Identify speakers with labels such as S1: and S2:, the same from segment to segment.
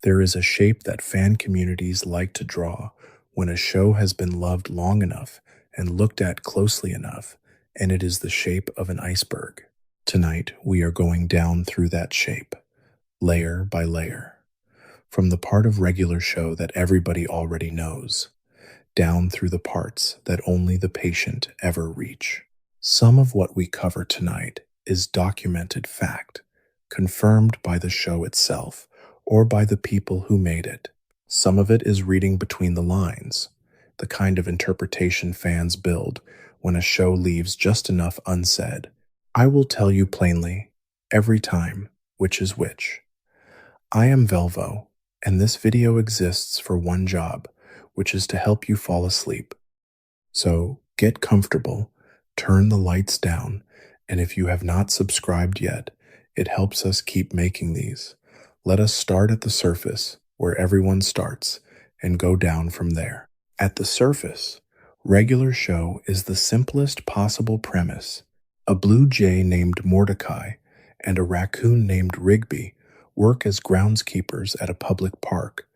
S1: There is a shape that fan communities like to draw when a show has been loved long enough and looked at closely enough, and it is the shape of an iceberg. Tonight, we are going down through that shape, layer by layer, from the part of regular show that everybody already knows, down through the parts that only the patient ever reach. Some of what we cover tonight is documented fact, confirmed by the show itself or by the people who made it. Some of it is reading between the lines, the kind of interpretation fans build when a show leaves just enough unsaid. I will tell you plainly, every time, which is which. I am Velvo, and this video exists for one job, which is to help you fall asleep. So get comfortable, turn the lights down, and if you have not subscribed yet, it helps us keep making these. Let us start at the surface, where everyone starts, and go down from there. At the surface, regular show is the simplest possible premise. A blue jay named Mordecai and a raccoon named Rigby work as groundskeepers at a public park,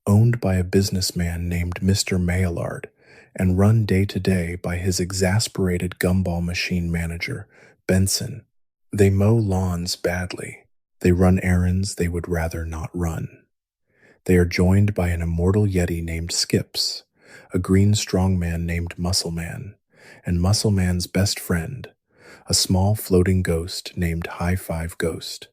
S1: owned by a businessman named Mr. Maillard, and run day to day by his exasperated gumball machine manager, Benson. They mow lawns badly. They run errands they would rather not run. They are joined by an immortal yeti named Skips, a green strongman named Muscleman, and Muscleman's best friend, a small floating ghost named High Five Ghost.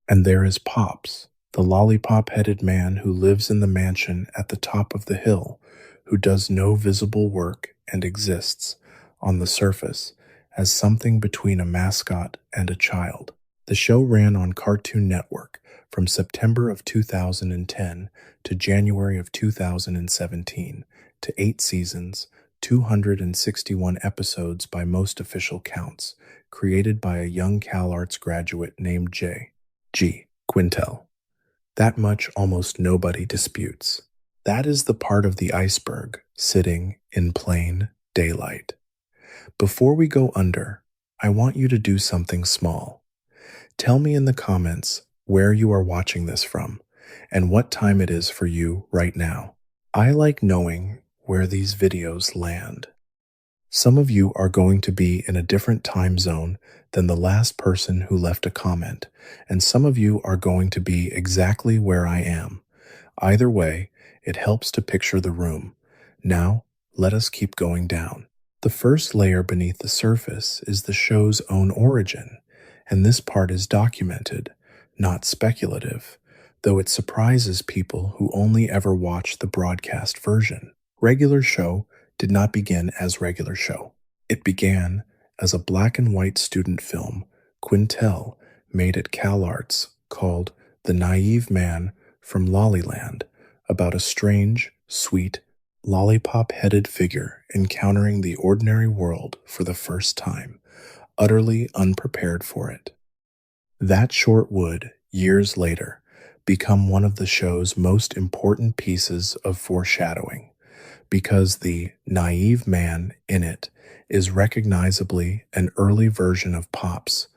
S1: And there is Pops, the lollipop-headed man who lives in the mansion at the top of the hill, who does no visible work and exists, on the surface, as something between a mascot and a child. The show ran on Cartoon Network from September of 2010 to January of 2017, to 8 seasons, 261 episodes by most official counts, created by a young CalArts graduate named G. Quintel. That much almost nobody disputes. That is the part of the iceberg sitting in plain daylight. Before we go under, I want you to do something small. Tell me in the comments where you are watching this from and what time it is for you right now. I like knowing where these videos land. Some of you are going to be in a different time zone than the last person who left a comment, and some of you are going to be exactly where I am. Either way, it helps to picture the room. Now, let us keep going down. The first layer beneath the surface is the show's own origin, and this part is documented, not speculative, though it surprises people who only ever watch the broadcast version. Regular show did not begin as regular show. It began as a black and white student film Quintel made at CalArts called The Naive Man from Lollyland, about a strange, sweet, lollipop-headed figure encountering the ordinary world for the first time, utterly unprepared for it. That short would, years later, become one of the show's most important pieces of foreshadowing, because the naive man in it is recognizably an early version of Pops,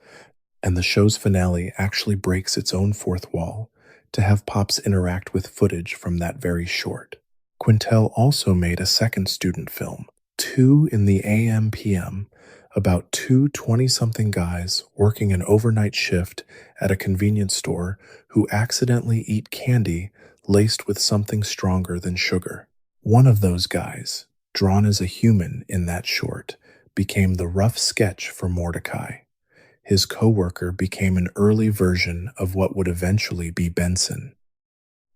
S1: and the show's finale actually breaks its own fourth wall to have Pops interact with footage from that very short. Quintel also made a second student film, 2 in the AM/PM, about two 20-something guys working an overnight shift at a convenience store who accidentally eat candy laced with something stronger than sugar. One of those guys, drawn as a human in that short, became the rough sketch for Mordecai. His co-worker became an early version of what would eventually be Benson.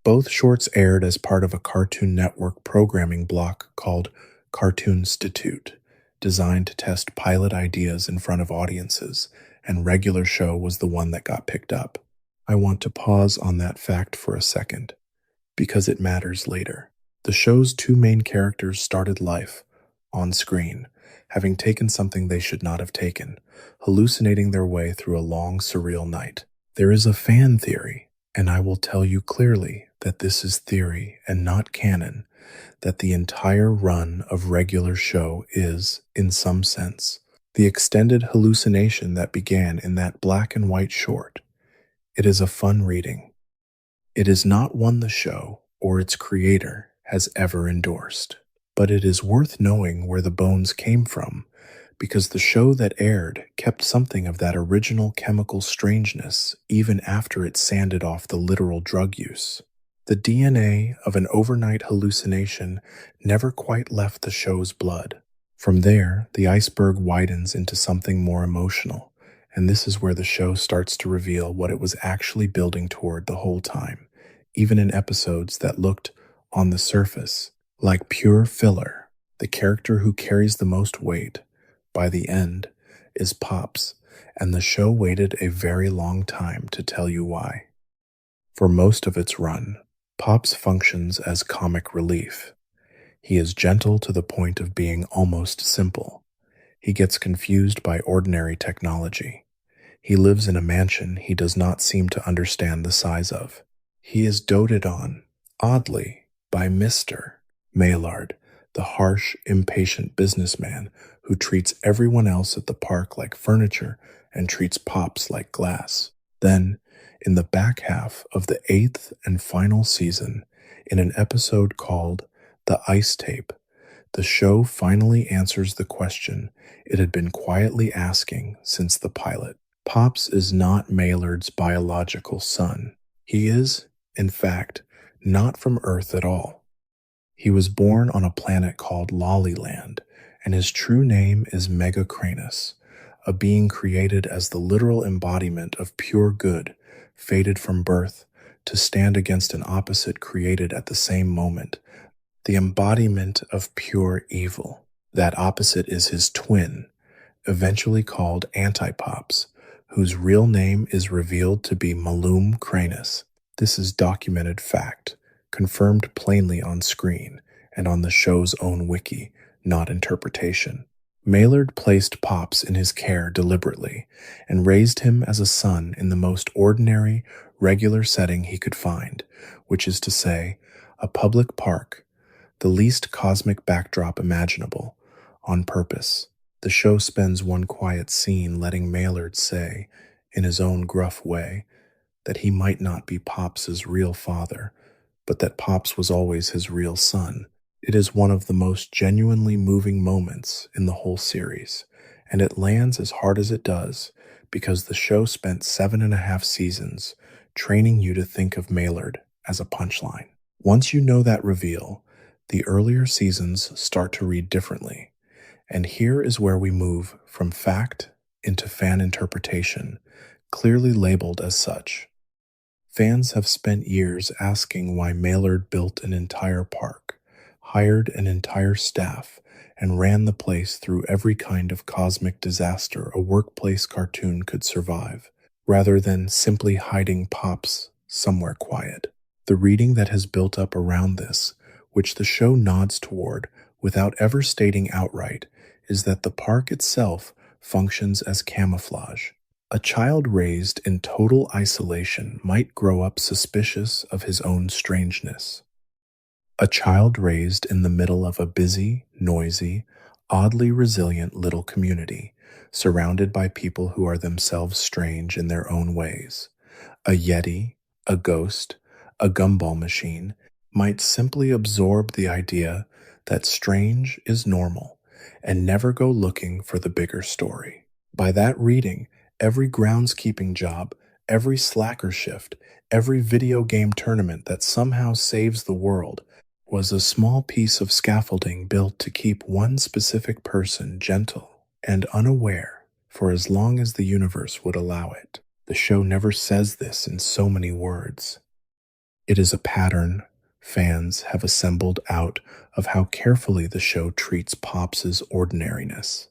S1: Both shorts aired as part of a Cartoon Network programming block called Cartoonstitute, designed to test pilot ideas in front of audiences, and regular show was the one that got picked up. I want to pause on that fact for a second, because it matters later. The show's two main characters started life, on screen, having taken something they should not have taken, hallucinating their way through a long, surreal night. There is a fan theory, and I will tell you clearly that this is theory and not canon, that the entire run of regular show is, in some sense, the extended hallucination that began in that black and white short. It is a fun reading. It is not one the show or its creator has ever endorsed, but it is worth knowing where the bones came from because the show that aired kept something of that original chemical strangeness even after it sanded off the literal drug use. The DNA of an overnight hallucination never quite left the show's blood. From there, the iceberg widens into something more emotional, and this is where the show starts to reveal what it was actually building toward the whole time, even in episodes that looked, on the surface, like pure filler. The character who carries the most weight, by the end, is Pops, and the show waited a very long time to tell you why. For most of its run, Pops functions as comic relief. He is gentle to the point of being almost simple. He gets confused by ordinary technology. He lives in a mansion he does not seem to understand the size of. He is doted on, oddly, by Mr. Maillard, the harsh, impatient businessman who treats everyone else at the park like furniture and treats Pops like glass. Then, in the back half of the 8th and final season, in an episode called The Ice Tape, the show finally answers the question it had been quietly asking since the pilot. Pops is not Maillard's biological son. He is, in fact, not from Earth at all. He was born on a planet called Lollyland, and his true name is Megacranus, a being created as the literal embodiment of pure good, fated from birth to stand against an opposite created at the same moment, the embodiment of pure evil. That opposite is his twin, eventually called Antipops, whose real name is revealed to be Malum Cranus. This is documented fact, confirmed plainly on screen and on the show's own wiki, not interpretation. Maillard placed Pops in his care deliberately and raised him as a son in the most ordinary, regular setting he could find, which is to say, a public park, the least cosmic backdrop imaginable, on purpose. The show spends one quiet scene letting Maillard say, in his own gruff way, that he might not be Pops's real father, but that Pops was always his real son. It is one of the most genuinely moving moments in the whole series, and it lands as hard as it does because the show spent 7.5 seasons training you to think of Maillard as a punchline. Once you know that reveal, the earlier seasons start to read differently, and here is where we move from fact into fan interpretation, clearly labeled as such. Fans have spent years asking why Maillard built an entire park, hired an entire staff, and ran the place through every kind of cosmic disaster a workplace cartoon could survive, rather than simply hiding Pops somewhere quiet. The reading that has built up around this, which the show nods toward without ever stating outright, is that the park itself functions as camouflage. A child raised in total isolation might grow up suspicious of his own strangeness. A child raised in the middle of a busy, noisy, oddly resilient little community, surrounded by people who are themselves strange in their own ways. A yeti, a ghost, a gumball machine might simply absorb the idea that strange is normal and never go looking for the bigger story. By that reading, every groundskeeping job, every slacker shift, every video game tournament that somehow saves the world was a small piece of scaffolding built to keep one specific person gentle and unaware for as long as the universe would allow it. The show never says this in so many words. It is a pattern fans have assembled out of how carefully the show treats Pops's ordinariness,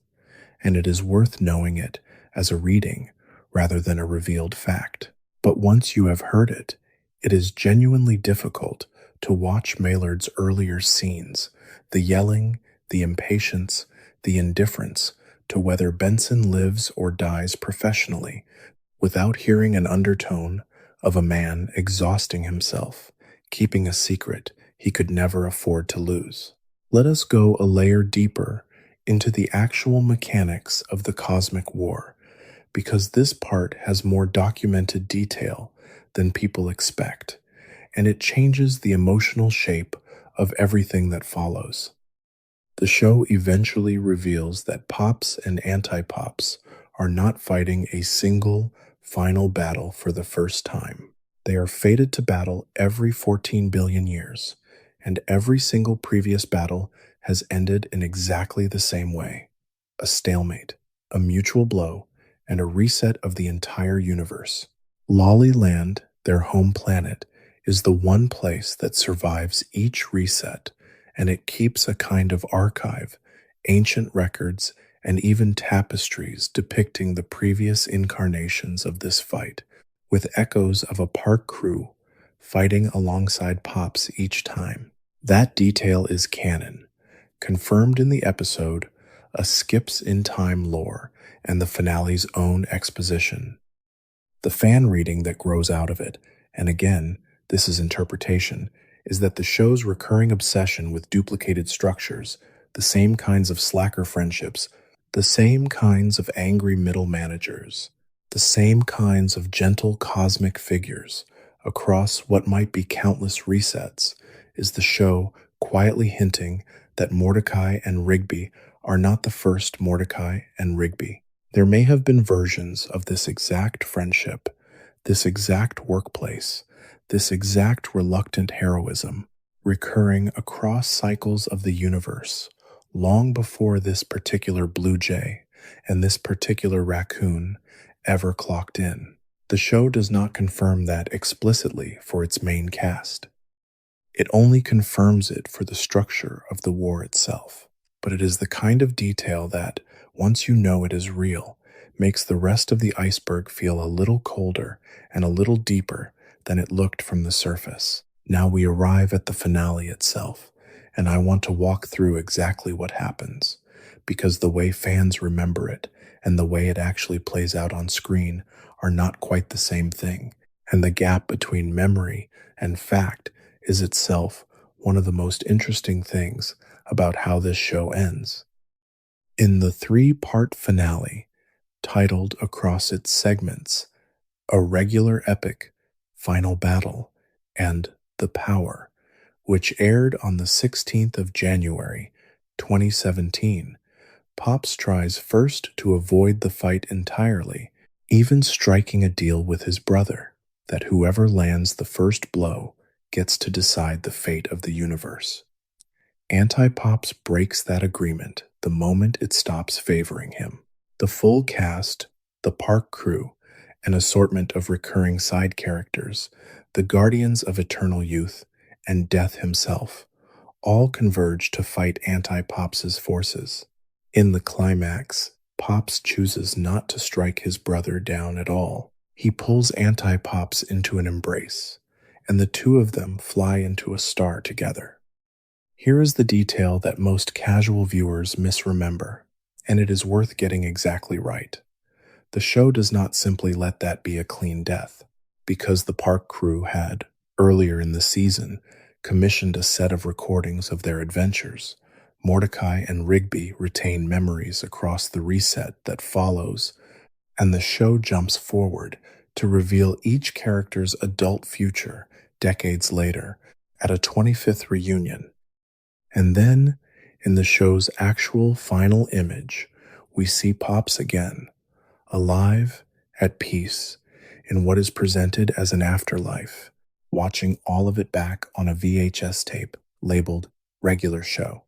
S1: and it is worth knowing it as a reading rather than a revealed fact. But once you have heard it, it is genuinely difficult to watch Maillard's earlier scenes, the yelling, the impatience, the indifference to whether Benson lives or dies professionally, without hearing an undertone of a man exhausting himself, keeping a secret he could never afford to lose. Let us go a layer deeper into the actual mechanics of the cosmic war, because this part has more documented detail than people expect, and it changes the emotional shape of everything that follows. The show eventually reveals that Pops and Anti-Pops are not fighting a single final battle for the first time. They are fated to battle every 14 billion years, and every single previous battle has ended in exactly the same way: a stalemate, a mutual blow, and a reset of the entire universe. Lolly Land, their home planet, is the one place that survives each reset, and it keeps a kind of archive, ancient records, and even tapestries depicting the previous incarnations of this fight, with echoes of a park crew fighting alongside Pops each time. That detail is canon, confirmed in the episode, a skips in time lore, and the finale's own exposition. The fan reading that grows out of it, and again, this is interpretation, is that the show's recurring obsession with duplicated structures, the same kinds of slacker friendships, the same kinds of angry middle managers, the same kinds of gentle cosmic figures across what might be countless resets, is the show quietly hinting that Mordecai and Rigby are not the first Mordecai and Rigby. There may have been versions of this exact friendship, this exact workplace, this exact reluctant heroism, recurring across cycles of the universe, long before this particular blue jay and this particular raccoon ever clocked in. The show does not confirm that explicitly for its main cast. It only confirms it for the structure of the war itself. But it is the kind of detail that, once you know it is real, makes the rest of the iceberg feel a little colder and a little deeper than it looked from the surface. Now we arrive at the finale itself, and I want to walk through exactly what happens, because the way fans remember it and the way it actually plays out on screen are not quite the same thing, and the gap between memory and fact is itself one of the most interesting things about how this show ends. In the three-part finale, titled across its segments, A Regular Epic, Final Battle, and The Power, which aired on the 16th of January, 2017, Pops tries first to avoid the fight entirely, even striking a deal with his brother, that whoever lands the first blow gets to decide the fate of the universe. Anti-Pops breaks that agreement the moment it stops favoring him. The full cast, the park crew, an assortment of recurring side characters, the Guardians of Eternal Youth, and Death himself, all converge to fight Anti-Pops' forces. In the climax, Pops chooses not to strike his brother down at all. He pulls Anti-Pops into an embrace, and the two of them fly into a star together. Here is the detail that most casual viewers misremember, and it is worth getting exactly right. The show does not simply let that be a clean death, because the park crew had, earlier in the season, commissioned a set of recordings of their adventures. Mordecai and Rigby retain memories across the reset that follows, and the show jumps forward to reveal each character's adult future decades later at a 25th reunion. And then, in the show's actual final image, we see Pops again, alive, at peace, in what is presented as an afterlife, watching all of it back on a VHS tape labeled Regular Show.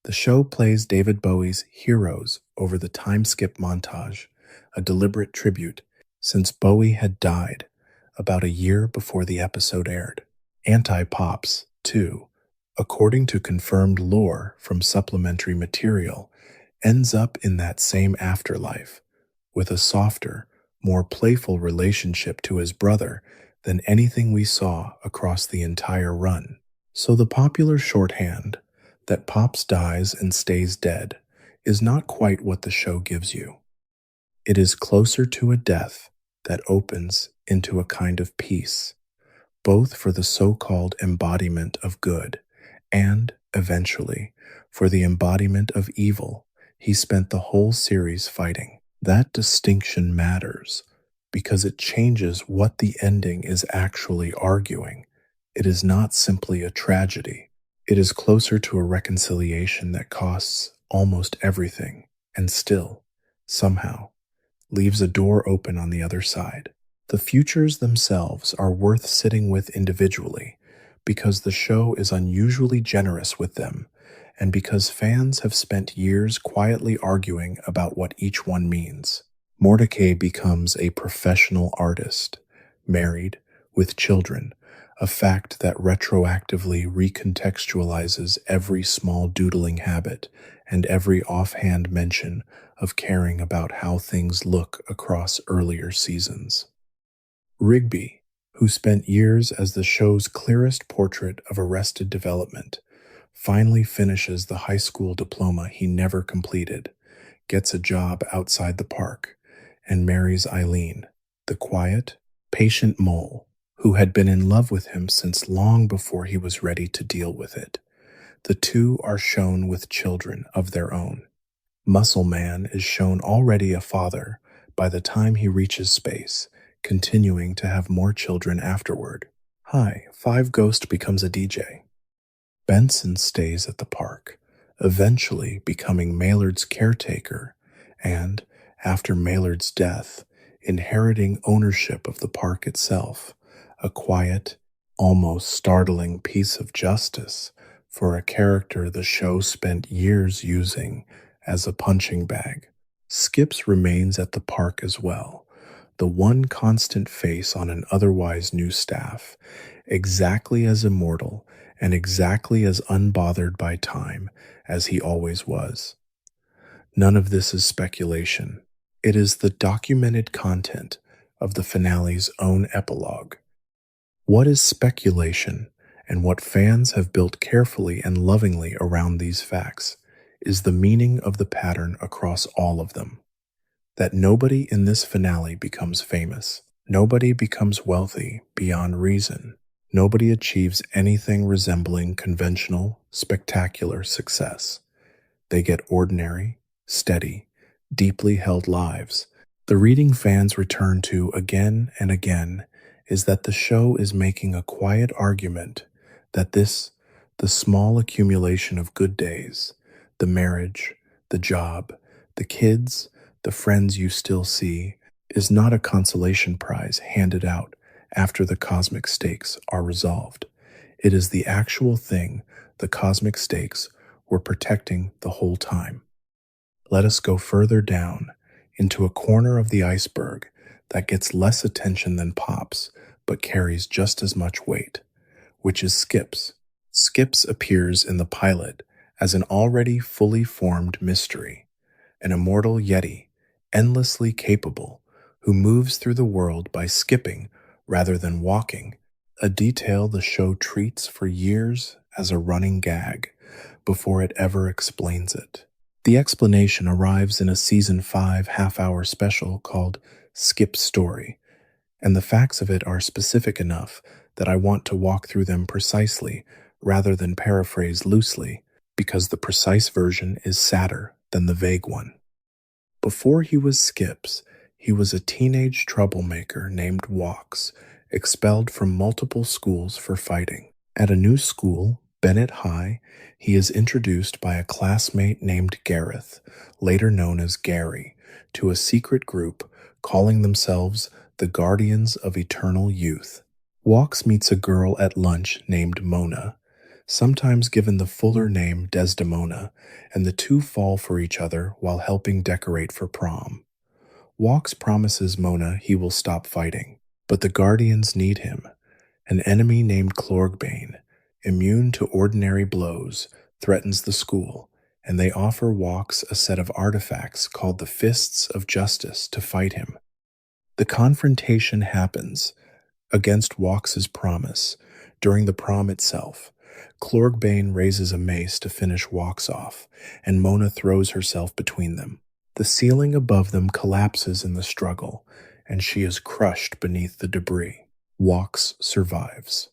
S1: The show plays David Bowie's Heroes over the time skip montage, a deliberate tribute, since Bowie had died about a year before the episode aired. Anti-Pops, too, according to confirmed lore from supplementary material, ends up in that same afterlife, with a softer, more playful relationship to his brother than anything we saw across the entire run. So the popular shorthand that Pops dies and stays dead is not quite what the show gives you. It is closer to a death that opens into a kind of peace, both for the so-called embodiment of good and, eventually, for the embodiment of evil he spent the whole series fighting. That distinction matters because it changes what the ending is actually arguing. It is not simply a tragedy. It is closer to a reconciliation that costs almost everything and still, somehow, leaves a door open on the other side. The futures themselves are worth sitting with individually because the show is unusually generous with them and because fans have spent years quietly arguing about what each one means. Mordecai becomes a professional artist, married, with children, a fact that retroactively recontextualizes every small doodling habit and every offhand mention of caring about how things look across earlier seasons. Rigby, who spent years as the show's clearest portrait of arrested development, finally finishes the high school diploma he never completed, gets a job outside the park, and marries Eileen, the quiet, patient mole who had been in love with him since long before he was ready to deal with it. The two are shown with children of their own. Muscle Man is shown already a father by the time he reaches space, continuing to have more children afterward. Hi, Five Ghost becomes a DJ. Benson stays at the park, eventually becoming Maylard's caretaker and, after Maylard's death, inheriting ownership of the park itself, a quiet, almost startling piece of justice for a character the show spent years using as a punching bag. Skips remains at the park as well, the one constant face on an otherwise new staff, exactly as immortal and exactly as unbothered by time as he always was. None of this is speculation. It is the documented content of the finale's own epilogue. What is speculation, and what fans have built carefully and lovingly around these facts, is the meaning of the pattern across all of them. That nobody in this finale becomes famous. Nobody becomes wealthy beyond reason. Nobody achieves anything resembling conventional, spectacular success. They get ordinary, steady, deeply held lives. The reading fans return to again and again is that the show is making a quiet argument that the small accumulation of good days, the marriage, the job, the kids, the friends you still see, is not a consolation prize handed out after the cosmic stakes are resolved. It is the actual thing the cosmic stakes were protecting the whole time. Let us go further down into a corner of the iceberg that gets less attention than Pops, but carries just as much weight, which is Skips. Skips appears in the pilot as an already fully formed mystery, an immortal yeti, endlessly capable, who moves through the world by skipping rather than walking, a detail the show treats for years as a running gag before it ever explains it. The explanation arrives in a season 5 half-hour special called Skip's Story, and the facts of it are specific enough that I want to walk through them precisely rather than paraphrase loosely, because the precise version is sadder than the vague one. Before he was Skips, he was a teenage troublemaker named Walks, expelled from multiple schools for fighting. At a new school, Bennett High, he is introduced by a classmate named Gareth, later known as Gary, to a secret group calling themselves the Guardians of Eternal Youth. Walks meets a girl at lunch named Mona, sometimes given the fuller name Desdemona, and the two fall for each other while helping decorate for prom. Walks promises Mona he will stop fighting, but the Guardians need him. An enemy named Clorgbane, immune to ordinary blows, threatens the school, and they offer Walks a set of artifacts called the Fists of Justice to fight him. The confrontation happens, against Walks's promise, during the prom itself. Clorgbane raises a mace to finish Walks off, and Mona throws herself between them. The ceiling above them collapses in the struggle, and she is crushed beneath the debris. Walks survives.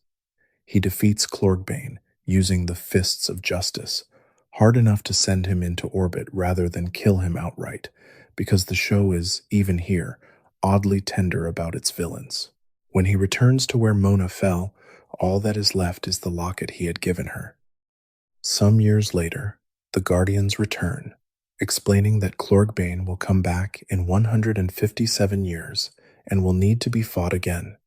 S1: He defeats Clorgbane using the Fists of Justice, hard enough to send him into orbit rather than kill him outright, because the show is, even here, oddly tender about its villains. When he returns to where Mona fell, All that is left is the locket he had given her. Some years later, the Guardians return, explaining that Clorgbane will come back in 157 years and will need to be fought again,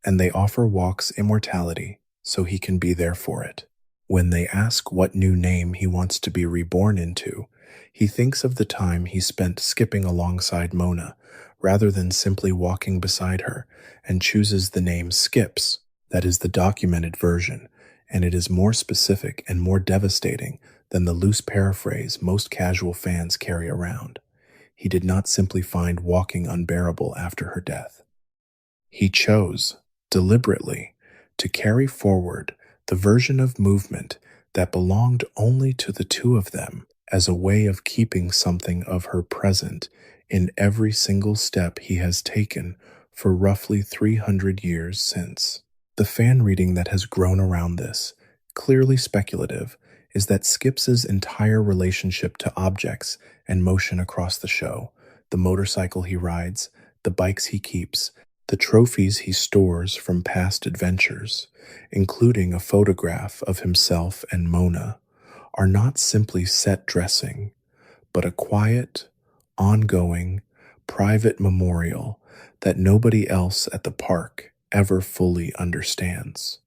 S1: and they offer Walk's immortality so he can be there for it. When they ask what new name he wants to be reborn into, he thinks of the time he spent skipping alongside Mona rather than simply walking beside her, and chooses the name Skips. That is the documented version, and it is more specific and more devastating than the loose paraphrase most casual fans carry around. He did not simply find walking unbearable after her death. He chose, deliberately, to carry forward the version of movement that belonged only to the two of them as a way of keeping something of her present in every single step he has taken for roughly 300 years since. The fan reading that has grown around this, clearly speculative, is that Skips's entire relationship to objects and motion across the show, the motorcycle he rides, the bikes he keeps, the trophies he stores from past adventures, including a photograph of himself and Mona, are not simply set dressing, but a quiet, ongoing, private memorial that nobody else at the park ever fully understands.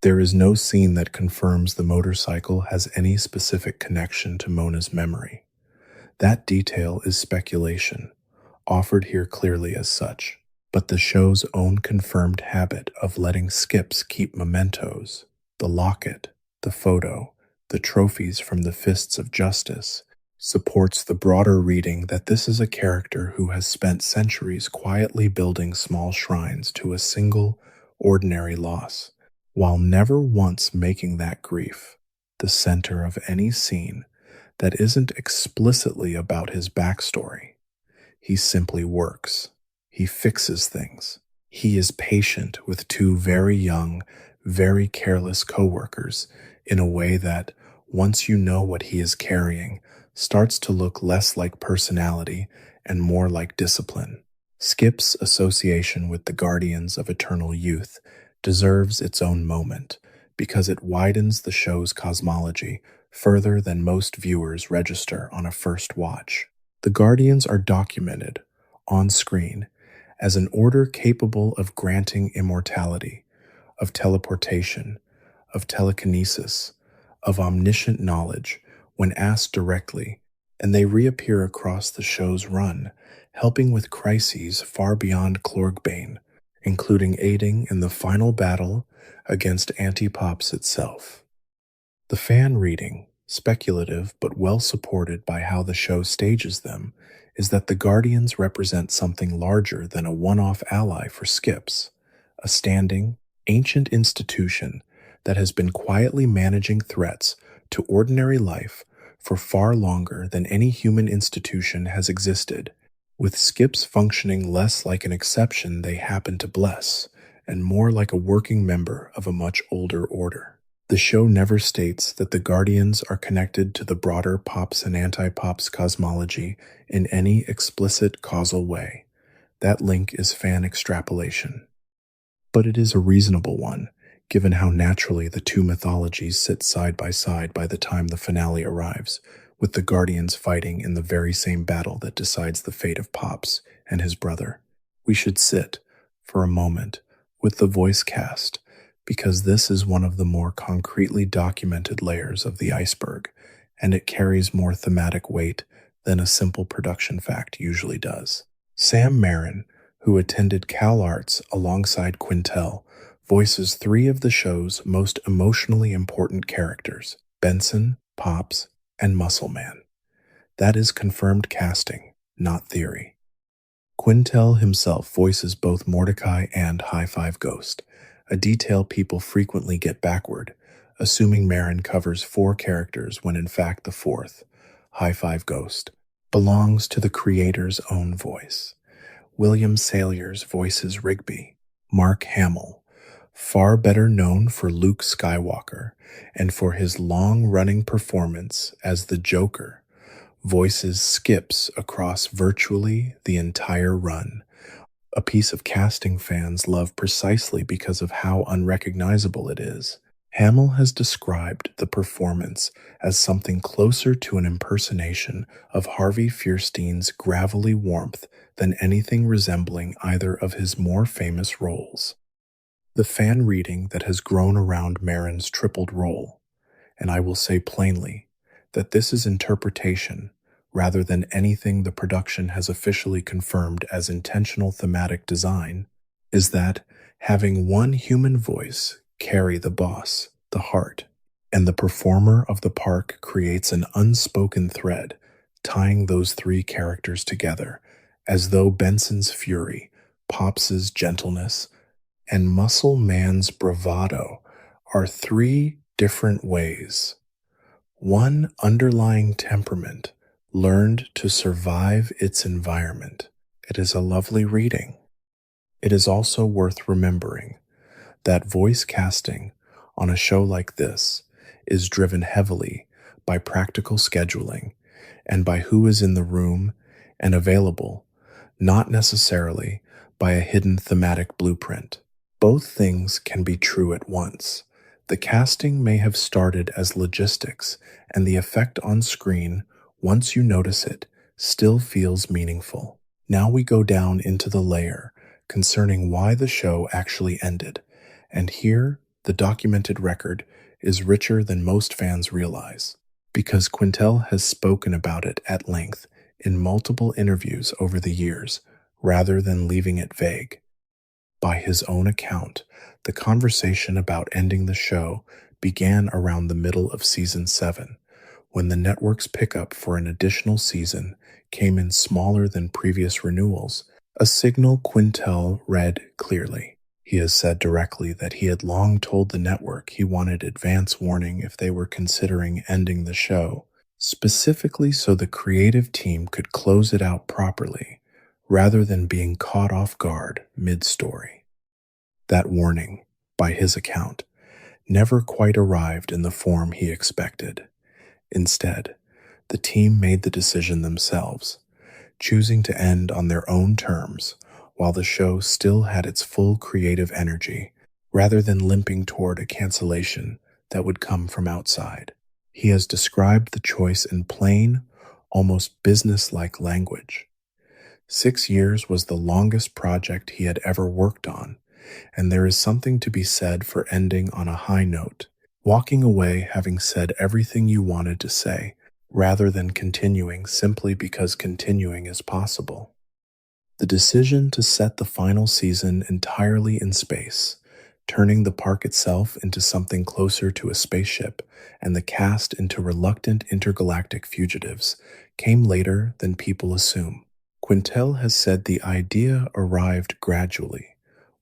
S1: There is no scene that confirms the motorcycle has any specific connection to Mona's memory. That detail is speculation, offered here clearly as such, but the show's own confirmed habit of letting Skips keep mementos, the locket, the photo, the trophies from the Fists of Justice, supports the broader reading that this is a character who has spent centuries quietly building small shrines to a single, ordinary loss, while never once making that grief the center of any scene that isn't explicitly about his backstory. He simply works. He fixes things. He is patient with two very young, very careless coworkers in a way that, once you know what he is carrying, starts to look less like personality and more like discipline. Skip's association with the Guardians of Eternal Youth deserves its own moment because it widens the show's cosmology further than most viewers register on a first watch. The Guardians are documented, on screen, as an order capable of granting immortality, of teleportation, of telekinesis, of omniscient knowledge when asked directly, and they reappear across the show's run, helping with crises far beyond Clorgbane, including aiding in the final battle against Antipops itself. The fan reading, speculative but well supported by how the show stages them, is that the Guardians represent something larger than a one-off ally for Skips, a standing, ancient institution that has been quietly managing threats to ordinary life for far longer than any human institution has existed, with Skips functioning less like an exception they happen to bless, and more like a working member of a much older order. The show never states that the Guardians are connected to the broader Pops and Anti-Pops cosmology in any explicit causal way. That link is fan extrapolation. But it is a reasonable one, given how naturally the two mythologies sit side by the time the finale arrives, with the Guardians fighting in the very same battle that decides the fate of Pops and his brother. We should sit, for a moment, with the voice cast, because this is one of the more concretely documented layers of the iceberg, and it carries more thematic weight than a simple production fact usually does. Sam Marin, who attended Cal Arts alongside Quintel, voices three of the show's most emotionally important characters, Benson, Pops, and Muscle Man. That is confirmed casting, not theory. Quintel himself voices both Mordecai and High Five Ghost, a detail people frequently get backward, assuming Marin covers four characters when in fact the fourth, High Five Ghost, belongs to the creator's own voice. William Salyers voices Rigby. Mark Hamill, far better known for Luke Skywalker and for his long-running performance as the Joker, voices Skips across virtually the entire run, a piece of casting fans love precisely because of how unrecognizable it is. Hamill has described the performance as something closer to an impersonation of Harvey Fierstein's gravelly warmth than anything resembling either of his more famous roles. The fan reading that has grown around Marin's tripled role, and I will say plainly that this is interpretation rather than anything the production has officially confirmed as intentional thematic design, is that having one human voice carry the boss, the heart, and the performer of the park creates an unspoken thread tying those three characters together, as though Benson's fury, Pops's gentleness, and Muscle Man's bravado are three different ways. One underlying temperament learned to survive its environment. It is a lovely reading. It is also worth remembering that voice casting on a show like this is driven heavily by practical scheduling and by who is in the room and available, not necessarily by a hidden thematic blueprint. Both things can be true at once. The casting may have started as logistics, and the effect on screen, once you notice it, still feels meaningful. Now we go down into the layer concerning why the show actually ended, and here the documented record is richer than most fans realize, because Quintel has spoken about it at length in multiple interviews over the years, rather than leaving it vague. By his own account, the conversation about ending the show began around the middle of season 7, when the network's pickup for an additional season came in smaller than previous renewals, a signal Quintel read clearly. He has said directly that he had long told the network he wanted advance warning if they were considering ending the show, specifically so the creative team could close it out properly, rather than being caught off guard mid-story. That warning, by his account, never quite arrived in the form he expected. Instead, the team made the decision themselves, choosing to end on their own terms while the show still had its full creative energy, rather than limping toward a cancellation that would come from outside. He has described the choice in plain, almost business-like language. 6 years was the longest project he had ever worked on, and there is something to be said for ending on a high note, walking away having said everything you wanted to say, rather than continuing simply because continuing is possible. The decision to set the final season entirely in space, turning the park itself into something closer to a spaceship and the cast into reluctant intergalactic fugitives, came later than people assume. Quintel has said the idea arrived gradually,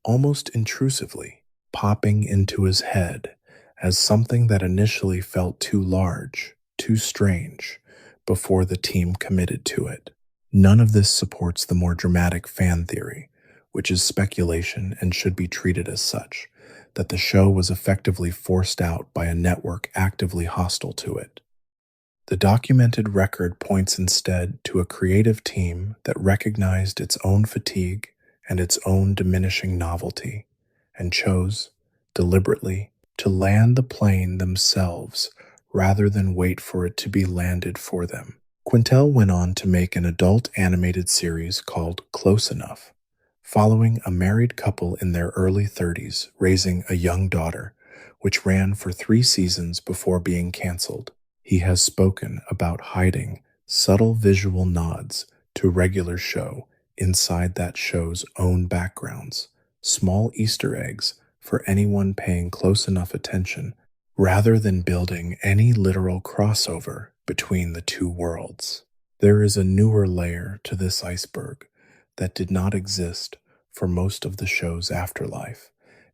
S1: almost intrusively, popping into his head as something that initially felt too large, too strange, before the team committed to it. None of this supports the more dramatic fan theory, which is speculation and should be treated as such, that the show was effectively forced out by a network actively hostile to it. The documented record points instead to a creative team that recognized its own fatigue and its own diminishing novelty, and chose, deliberately, to land the plane themselves rather than wait for it to be landed for them. Quintel went on to make an adult animated series called Close Enough, following a married couple in their early 30s raising a young daughter, which ran for 3 seasons before being canceled. He has spoken about hiding subtle visual nods to regular show inside that show's own backgrounds, small Easter eggs for anyone paying close enough attention, rather than building any literal crossover between the two worlds. There is a newer layer to this iceberg that did not exist for most of the show's afterlife,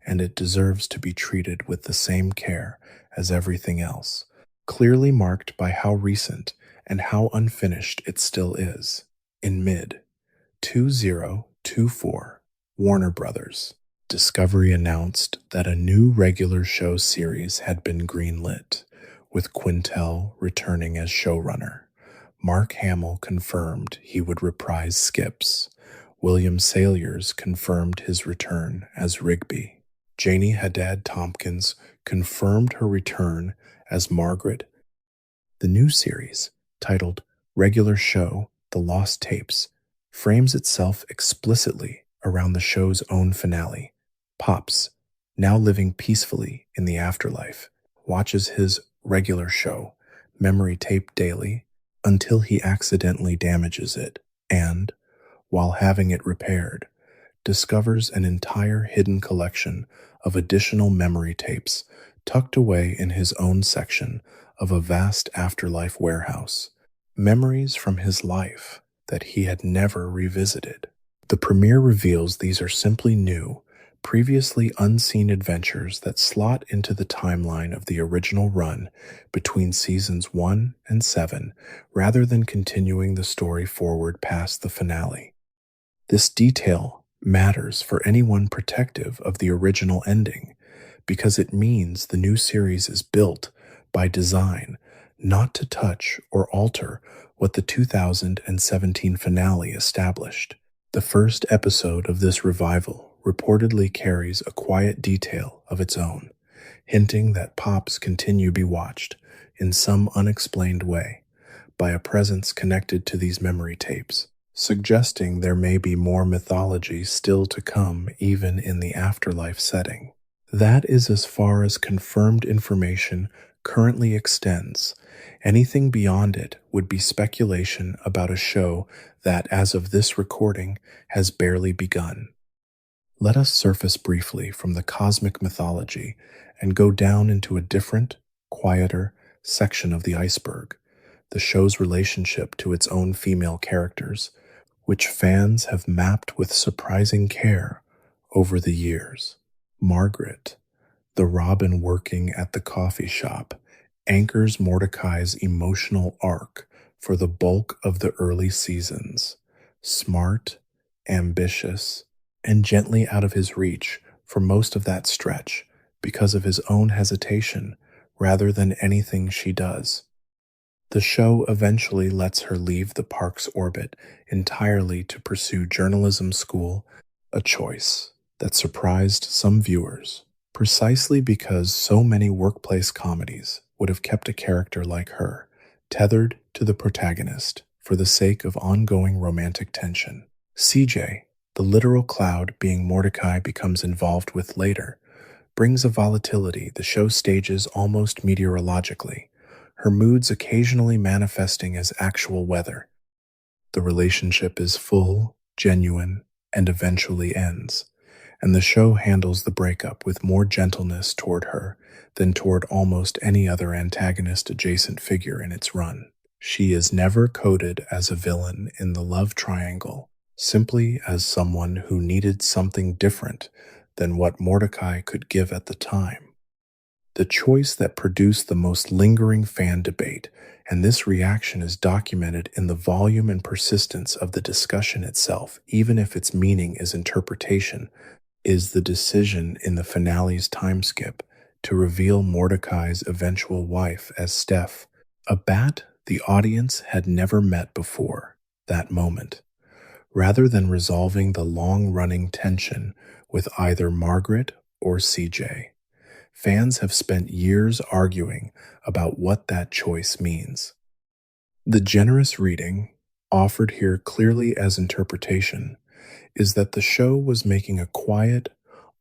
S1: and it deserves to be treated with the same care as everything else, clearly marked by how recent and how unfinished it still is. In mid-2024, Warner Brothers Discovery announced that a new regular show series had been greenlit, with Quintel returning as showrunner. Mark Hamill confirmed he would reprise Skips, William Salyers confirmed his return as Rigby. Janie Haddad Tompkins confirmed her return as Margaret. The new series, titled Regular Show: The Lost Tapes, frames itself explicitly around the show's own finale. Pops, now living peacefully in the afterlife, watches his regular show, memory tape daily, until he accidentally damages it and, while having it repaired, discovers an entire hidden collection of additional memory tapes tucked away in his own section of a vast afterlife warehouse. Memories from his life that he had never revisited. The premiere reveals these are simply new, previously unseen adventures that slot into the timeline of the original run between seasons 1 and 7, rather than continuing the story forward past the finale. This detail matters for anyone protective of the original ending, because it means the new series is built by design not to touch or alter what the 2017 finale established. The first episode of this revival reportedly carries a quiet detail of its own, hinting that Pops continue to be watched in some unexplained way by a presence connected to these memory tapes, suggesting there may be more mythology still to come even in the afterlife setting. That is as far as confirmed information currently extends. Anything beyond it would be speculation about a show that, as of this recording, has barely begun. Let us surface briefly from the cosmic mythology and go down into a different, quieter section of the iceberg, the show's relationship to its own female characters, which fans have mapped with surprising care over the years. Margaret, the Robin working at the coffee shop, anchors Mordecai's emotional arc for the bulk of the early seasons. Smart, ambitious, and gently out of his reach for most of that stretch because of his own hesitation rather than anything she does. The show eventually lets her leave the park's orbit entirely to pursue journalism school, a choice that surprised some viewers, precisely because so many workplace comedies would have kept a character like her tethered to the protagonist for the sake of ongoing romantic tension. CJ, the literal cloud being Mordecai becomes involved with later, brings a volatility the show stages almost meteorologically, her moods occasionally manifesting as actual weather. The relationship is full, genuine, and eventually ends, and the show handles the breakup with more gentleness toward her than toward almost any other antagonist-adjacent figure in its run. She is never coded as a villain in the love triangle, simply as someone who needed something different than what Mordecai could give at the time. The choice that produced the most lingering fan debate, and this reaction is documented in the volume and persistence of the discussion itself, even if its meaning is interpretation, is the decision in the finale's time skip to reveal Mordecai's eventual wife as Steph, a bat the audience had never met before that moment. Rather than resolving the long-running tension with either Margaret or CJ, fans have spent years arguing about what that choice means. The generous reading, offered here clearly as interpretation, is that the show was making a quiet,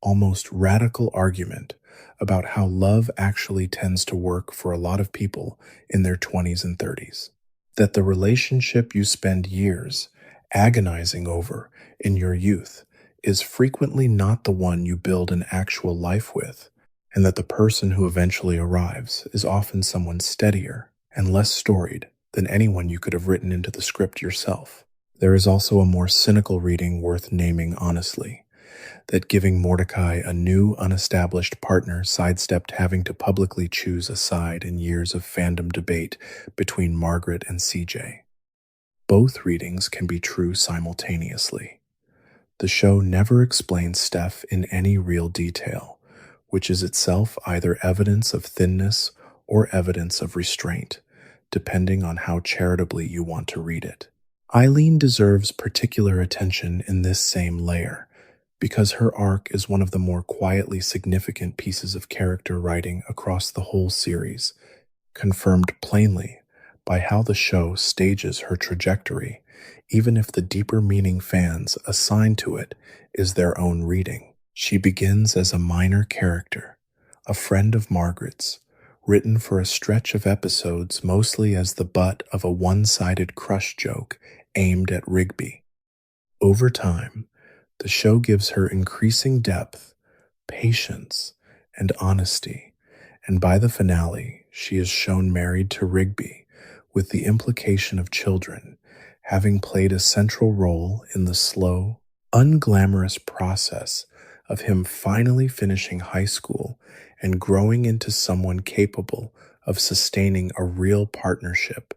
S1: almost radical argument about how love actually tends to work for a lot of people in their 20s and 30s. That the relationship you spend years agonizing over in your youth is frequently not the one you build an actual life with, and that the person who eventually arrives is often someone steadier and less storied than anyone you could have written into the script yourself. There is also a more cynical reading worth naming honestly, that giving Mordecai a new, unestablished partner sidestepped having to publicly choose a side in years of fandom debate between Margaret and CJ. Both readings can be true simultaneously. The show never explains Steph in any real detail, which is itself either evidence of thinness or evidence of restraint, depending on how charitably you want to read it. Eileen deserves particular attention in this same layer because her arc is one of the more quietly significant pieces of character writing across the whole series, confirmed plainly by how the show stages her trajectory, even if the deeper meaning fans assign to it is their own reading. She begins as a minor character, a friend of Margaret's, written for a stretch of episodes mostly as the butt of a one-sided crush joke aimed at Rigby. Over time, the show gives her increasing depth, patience, and honesty, and by the finale, she is shown married to Rigby, with the implication of children, having played a central role in the slow, unglamorous process of him finally finishing high school and growing into someone capable of sustaining a real partnership.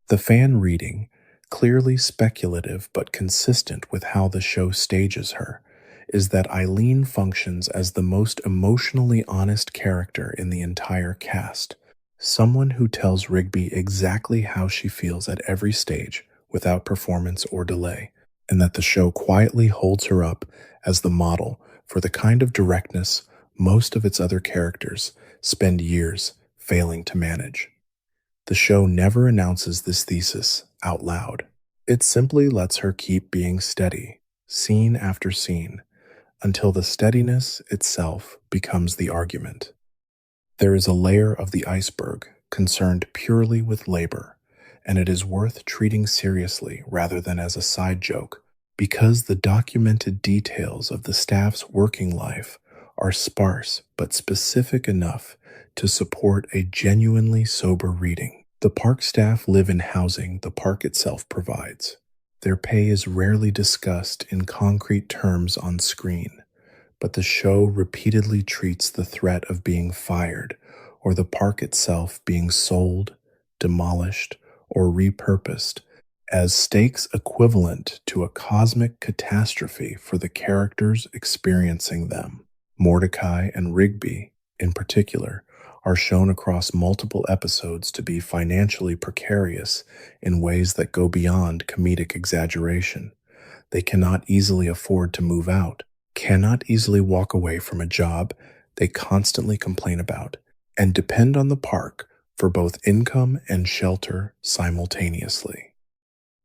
S1: The fan reading, clearly speculative but consistent with how the show stages her, is that Eileen functions as the most emotionally honest character in the entire cast, someone who tells Rigby exactly how she feels at every stage without performance or delay, and that the show quietly holds her up as the model for the kind of directness most of its other characters spend years failing to manage. The show never announces this thesis out loud. It simply lets her keep being steady, scene after scene, until the steadiness itself becomes the argument. There is a layer of the iceberg concerned purely with labor, and it is worth treating seriously rather than as a side joke, because the documented details of the staff's working life are sparse but specific enough to support a genuinely sober reading. The park staff live in housing the park itself provides. Their pay is rarely discussed in concrete terms on screen, but the show repeatedly treats the threat of being fired or the park itself being sold, demolished, or repurposed as stakes equivalent to a cosmic catastrophe for the characters experiencing them. Mordecai and Rigby, in particular, are shown across multiple episodes to be financially precarious in ways that go beyond comedic exaggeration. They cannot easily afford to move out, cannot easily walk away from a job they constantly complain about, and depend on the park for both income and shelter simultaneously.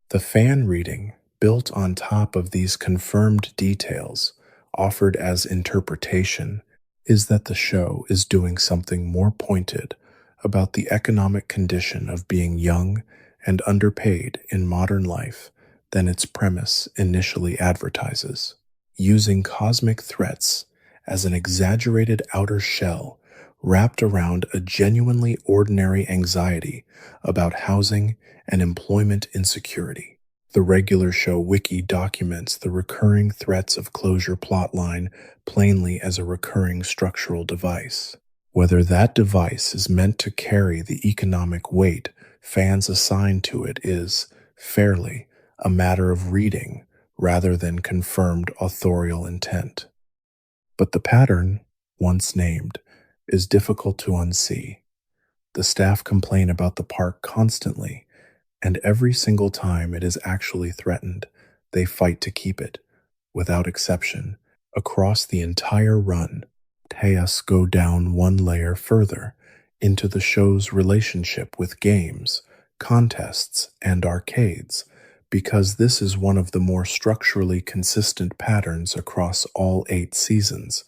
S1: The fan reading, built on top of these confirmed details, offered as interpretation, is that the show is doing something more pointed about the economic condition of being young and underpaid in modern life than its premise initially advertises. Using cosmic threats as an exaggerated outer shell wrapped around a genuinely ordinary anxiety about housing and employment insecurity. The regular show wiki documents the recurring threats of closure plotline plainly as a recurring structural device. Whether that device is meant to carry the economic weight fans assign to it is, fairly, a matter of reading rather than confirmed authorial intent. But the pattern, once named, is difficult to unsee. The staff complain about the park constantly, and every single time it is actually threatened, they fight to keep it, without exception, across the entire run. Us go down one layer further into the show's relationship with games, contests, and arcades, because this is one of the more structurally consistent patterns across all 8 seasons,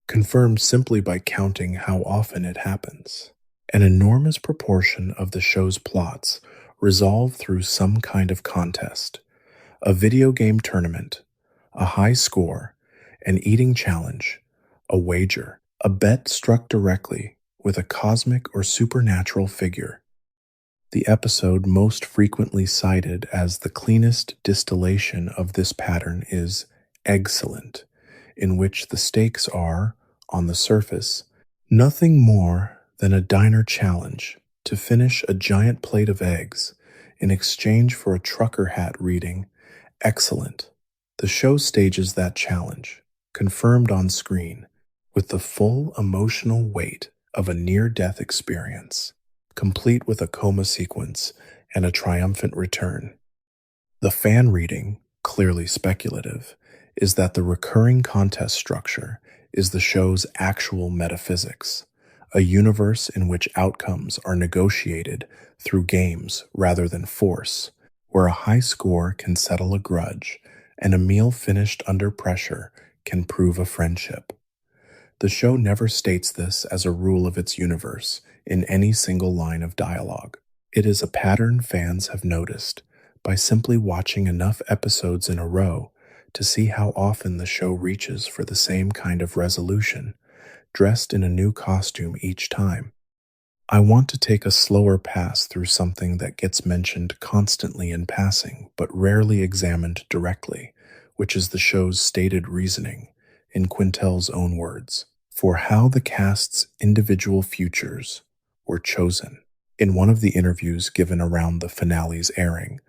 S1: confirmed simply by counting how often it happens. An enormous proportion of the show's plots resolve through some kind of contest, a video game tournament, a high score, an eating challenge, a wager, a bet struck directly with a cosmic or supernatural figure. The episode most frequently cited as the cleanest distillation of this pattern is Excellent, in which the stakes are, on the surface, nothing more than a diner challenge to finish a giant plate of eggs in exchange for a trucker hat reading Excellent. The show stages that challenge, confirmed on screen, with the full emotional weight of a near-death experience, complete with a coma sequence and a triumphant return. The fan reading, clearly speculative, is that the recurring contest structure is the show's actual metaphysics, a universe in which outcomes are negotiated through games rather than force, where a high score can settle a grudge and a meal finished under pressure can prove a friendship. The show never states this as a rule of its universe in any single line of dialogue. It is a pattern fans have noticed by simply watching enough episodes in a row to see how often the show reaches for the same kind of resolution, dressed in a new costume each time. I want to take a slower pass through something that gets mentioned constantly in passing but rarely examined directly, which is the show's stated reasoning, in Quintel's own words, for how the cast's individual futures were chosen. In one of the interviews given around the finale's airing,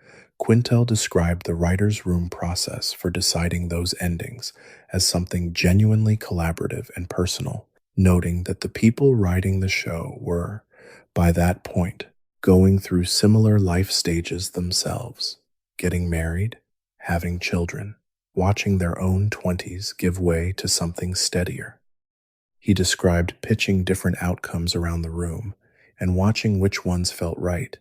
S1: Quintel described the writer's room process for deciding those endings as something genuinely collaborative and personal, noting that the people writing the show were, by that point, going through similar life stages themselves, getting married, having children, watching their own 20s give way to something steadier. He described pitching different outcomes around the room and watching which ones felt right,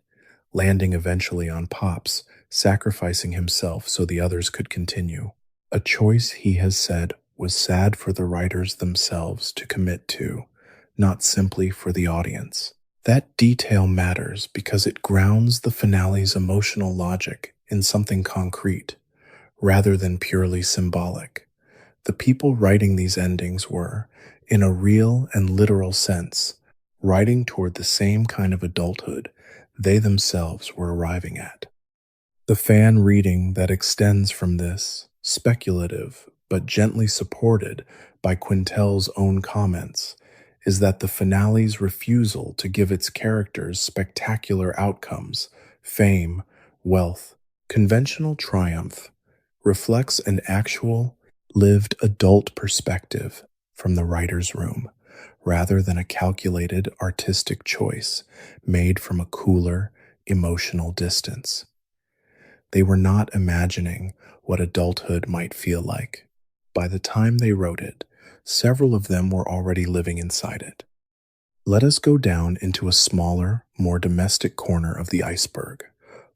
S1: landing eventually on Pop's, sacrificing himself so the others could continue. A choice he has said was sad for the writers themselves to commit to, not simply for the audience. That detail matters because it grounds the finale's emotional logic in something concrete, rather than purely symbolic. The people writing these endings were, in a real and literal sense, writing toward the same kind of adulthood they themselves were arriving at. The fan reading that extends from this, speculative but gently supported by Quintel's own comments, is that the finale's refusal to give its characters spectacular outcomes, fame, wealth, conventional triumph, reflects an actual, lived adult perspective from the writer's room, rather than a calculated artistic choice made from a cooler, emotional distance. They were not imagining what adulthood might feel like. By the time they wrote it, several of them were already living inside it. Let us go down into a smaller, more domestic corner of the iceberg,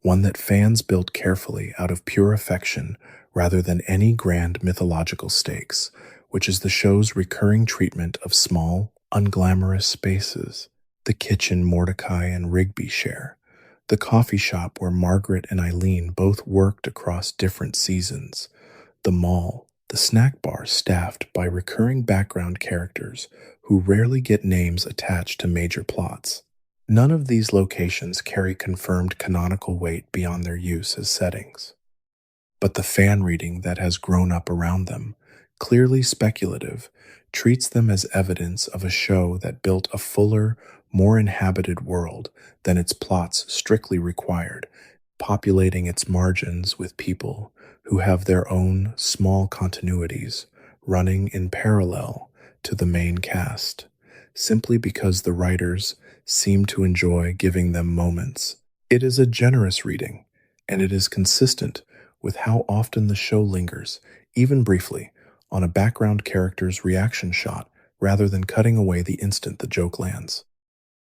S1: one that fans built carefully out of pure affection rather than any grand mythological stakes, which is the show's recurring treatment of small, unglamorous spaces. The kitchen Mordecai and Rigby share, the coffee shop where Margaret and Eileen both worked across different seasons, the mall, the snack bar staffed by recurring background characters who rarely get names attached to major plots. None of these locations carry confirmed canonical weight beyond their use as settings. But the fan reading that has grown up around them, clearly speculative, treats them as evidence of a show that built a fuller, more inhabited world than its plots strictly required, populating its margins with people who have their own small continuities running in parallel to the main cast, simply because the writers seem to enjoy giving them moments. It is a generous reading, and it is consistent with how often the show lingers, even briefly, on a background character's reaction shot rather than cutting away the instant the joke lands.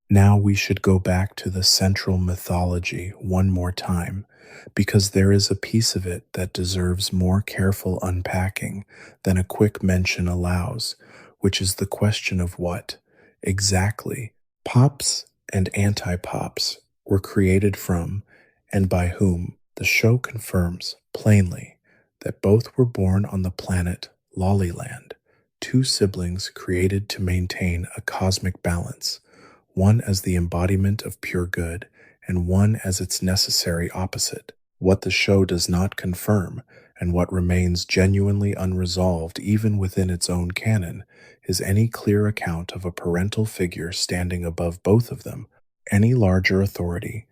S1: Now we should go back to the central mythology one more time, because there is a piece of it that deserves more careful unpacking than a quick mention allows, which is the question of what, exactly, pops and anti-pops were created from and by whom. The show confirms, plainly, that both were born on the planet Lollyland, two siblings created to maintain a cosmic balance, one as the embodiment of pure good, and one as its necessary opposite. What the show does not confirm, and what remains genuinely unresolved even within its own canon, is any clear account of a parental figure standing above both of them, any larger authority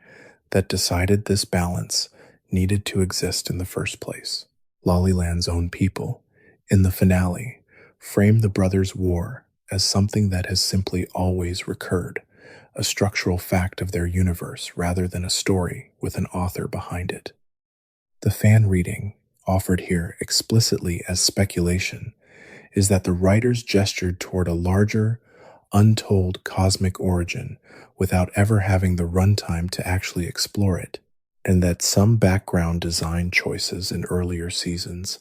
S1: that decided this balance needed to exist in the first place. Lollyland's own people, in the finale, frame the brothers' war as something that has simply always recurred, a structural fact of their universe rather than a story with an author behind it. The fan reading, offered here explicitly as speculation, is that the writers gestured toward a larger, untold cosmic origin without ever having the runtime to actually explore it, and that some background design choices in earlier seasons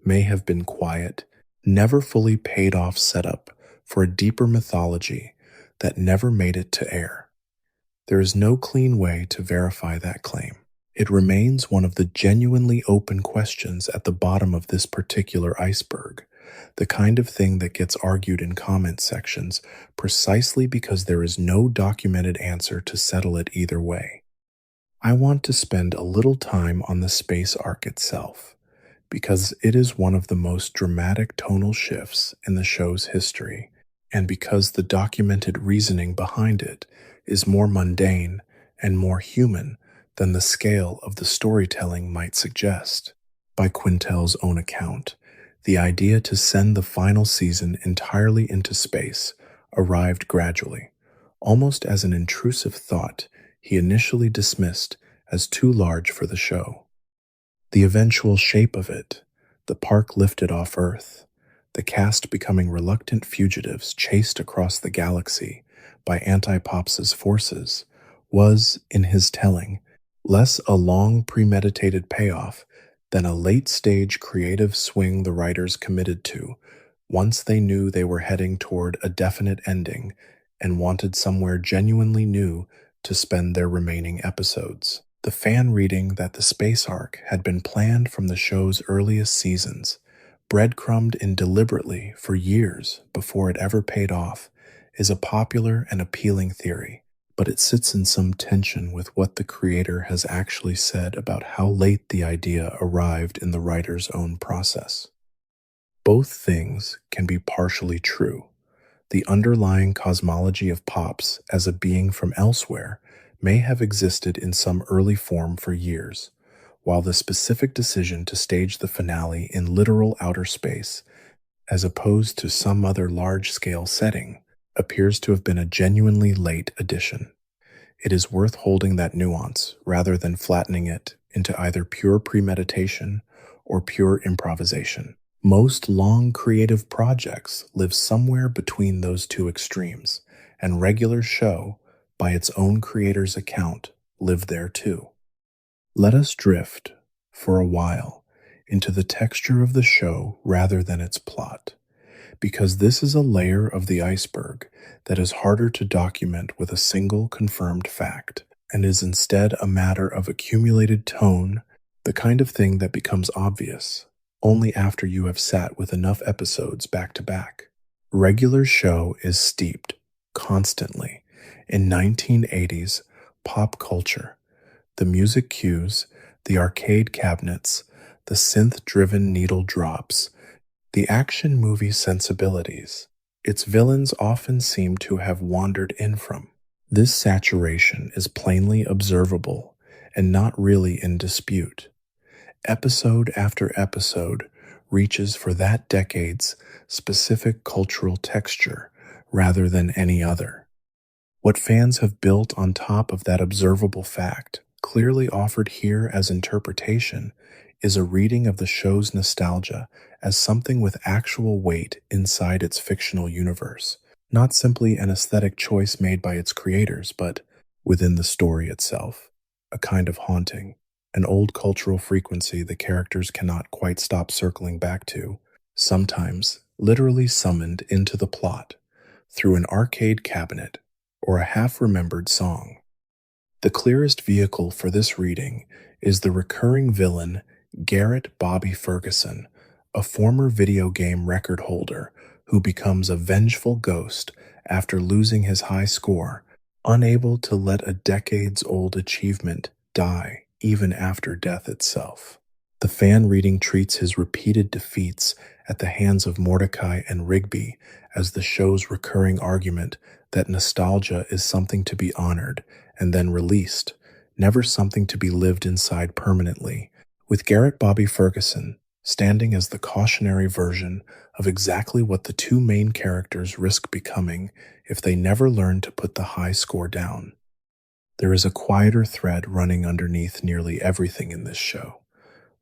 S1: may have been quiet, never fully paid off setup for a deeper mythology that never made it to air. There is no clean way to verify that claim. It remains one of the genuinely open questions at the bottom of this particular iceberg, the kind of thing that gets argued in comment sections precisely because there is no documented answer to settle it either way. I want to spend a little time on the space arc itself, because it is one of the most dramatic tonal shifts in the show's history, and because the documented reasoning behind it is more mundane and more human than the scale of the storytelling might suggest. By Quintel's own account, the idea to send the final season entirely into space arrived gradually, almost as an intrusive thought he initially dismissed as too large for the show. The eventual shape of it, the park lifted off Earth, the cast becoming reluctant fugitives chased across the galaxy by Antipops's forces, was, in his telling, less a long premeditated payoff than a late-stage creative swing the writers committed to once they knew they were heading toward a definite ending and wanted somewhere genuinely new to spend their remaining episodes. The fan reading that the space arc had been planned from the show's earliest seasons, breadcrumbed in deliberately for years before it ever paid off, is a popular and appealing theory, but it sits in some tension with what the creator has actually said about how late the idea arrived in the writer's own process. Both things can be partially true. The underlying cosmology of Pops as a being from elsewhere may have existed in some early form for years, while the specific decision to stage the finale in literal outer space, as opposed to some other large-scale setting, appears to have been a genuinely late addition. It is worth holding that nuance rather than flattening it into either pure premeditation or pure improvisation. Most long creative projects live somewhere between those two extremes, and regular show, by its own creator's account, live there too. Let us drift, for a while, into the texture of the show rather than its plot, because this is a layer of the iceberg that is harder to document with a single confirmed fact, and is instead a matter of accumulated tone, the kind of thing that becomes obvious only after you have sat with enough episodes back to back. Regular show is steeped, constantly, in 1980s pop culture. The music cues, the arcade cabinets, the synth-driven needle drops, the action movie sensibilities its villains often seem to have wandered in from. This saturation is plainly observable and not really in dispute. Episode after episode reaches for that decade's specific cultural texture rather than any other. What fans have built on top of that observable fact, clearly offered here as interpretation, is a reading of the show's nostalgia as something with actual weight inside its fictional universe, not simply an aesthetic choice made by its creators, but within the story itself, a kind of haunting, an old cultural frequency the characters cannot quite stop circling back to, sometimes literally summoned into the plot through an arcade cabinet or a half-remembered song. The clearest vehicle for this reading is the recurring villain Garrett Bobby Ferguson, a former video game record holder who becomes a vengeful ghost after losing his high score, unable to let a decades-old achievement die even after death itself. The fan reading treats his repeated defeats at the hands of Mordecai and Rigby as the show's recurring argument that nostalgia is something to be honored and then released, never something to be lived inside permanently, with Garrett Bobby Ferguson standing as the cautionary version of exactly what the two main characters risk becoming if they never learn to put the high score down. There is a quieter thread running underneath nearly everything in this show,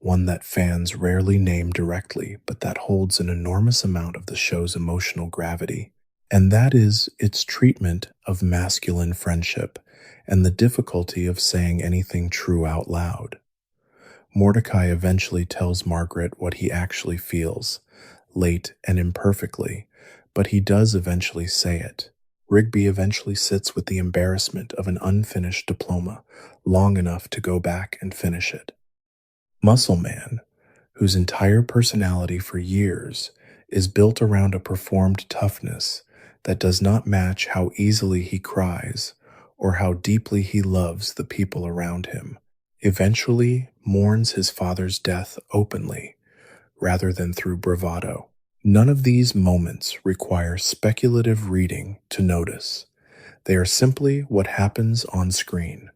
S1: one that fans rarely name directly, but that holds an enormous amount of the show's emotional gravity. And that is its treatment of masculine friendship and the difficulty of saying anything true out loud. Mordecai eventually tells Margaret what he actually feels, late and imperfectly, but he does eventually say it. Rigby eventually sits with the embarrassment of an unfinished diploma long enough to go back and finish it. Muscle Man, whose entire personality for years is built around a performed toughness that does not match how easily he cries or how deeply he loves the people around him, eventually mourns his father's death openly rather than through bravado. None of these moments require speculative reading to notice. They are simply what happens on screen,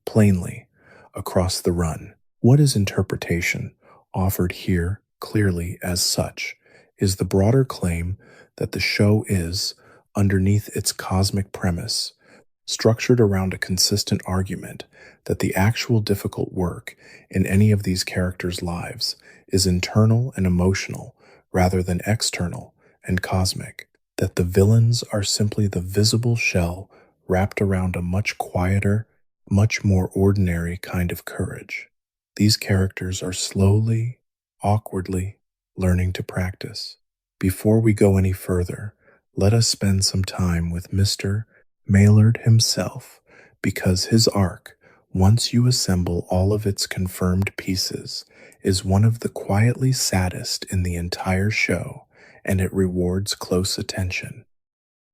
S1: plainly, across the run. What is interpretation, offered here clearly as such, is the broader claim that the show is, underneath its cosmic premise, structured around a consistent argument that the actual difficult work in any of these characters' lives is internal and emotional rather than external and cosmic, that the villains are simply the visible shell wrapped around a much quieter, much more ordinary kind of courage. These characters are slowly, awkwardly learning to practice. Before we go any further, let us spend some time with Mr. Maillard himself, because his arc, once you assemble all of its confirmed pieces, is one of the quietly saddest in the entire show, and it rewards close attention.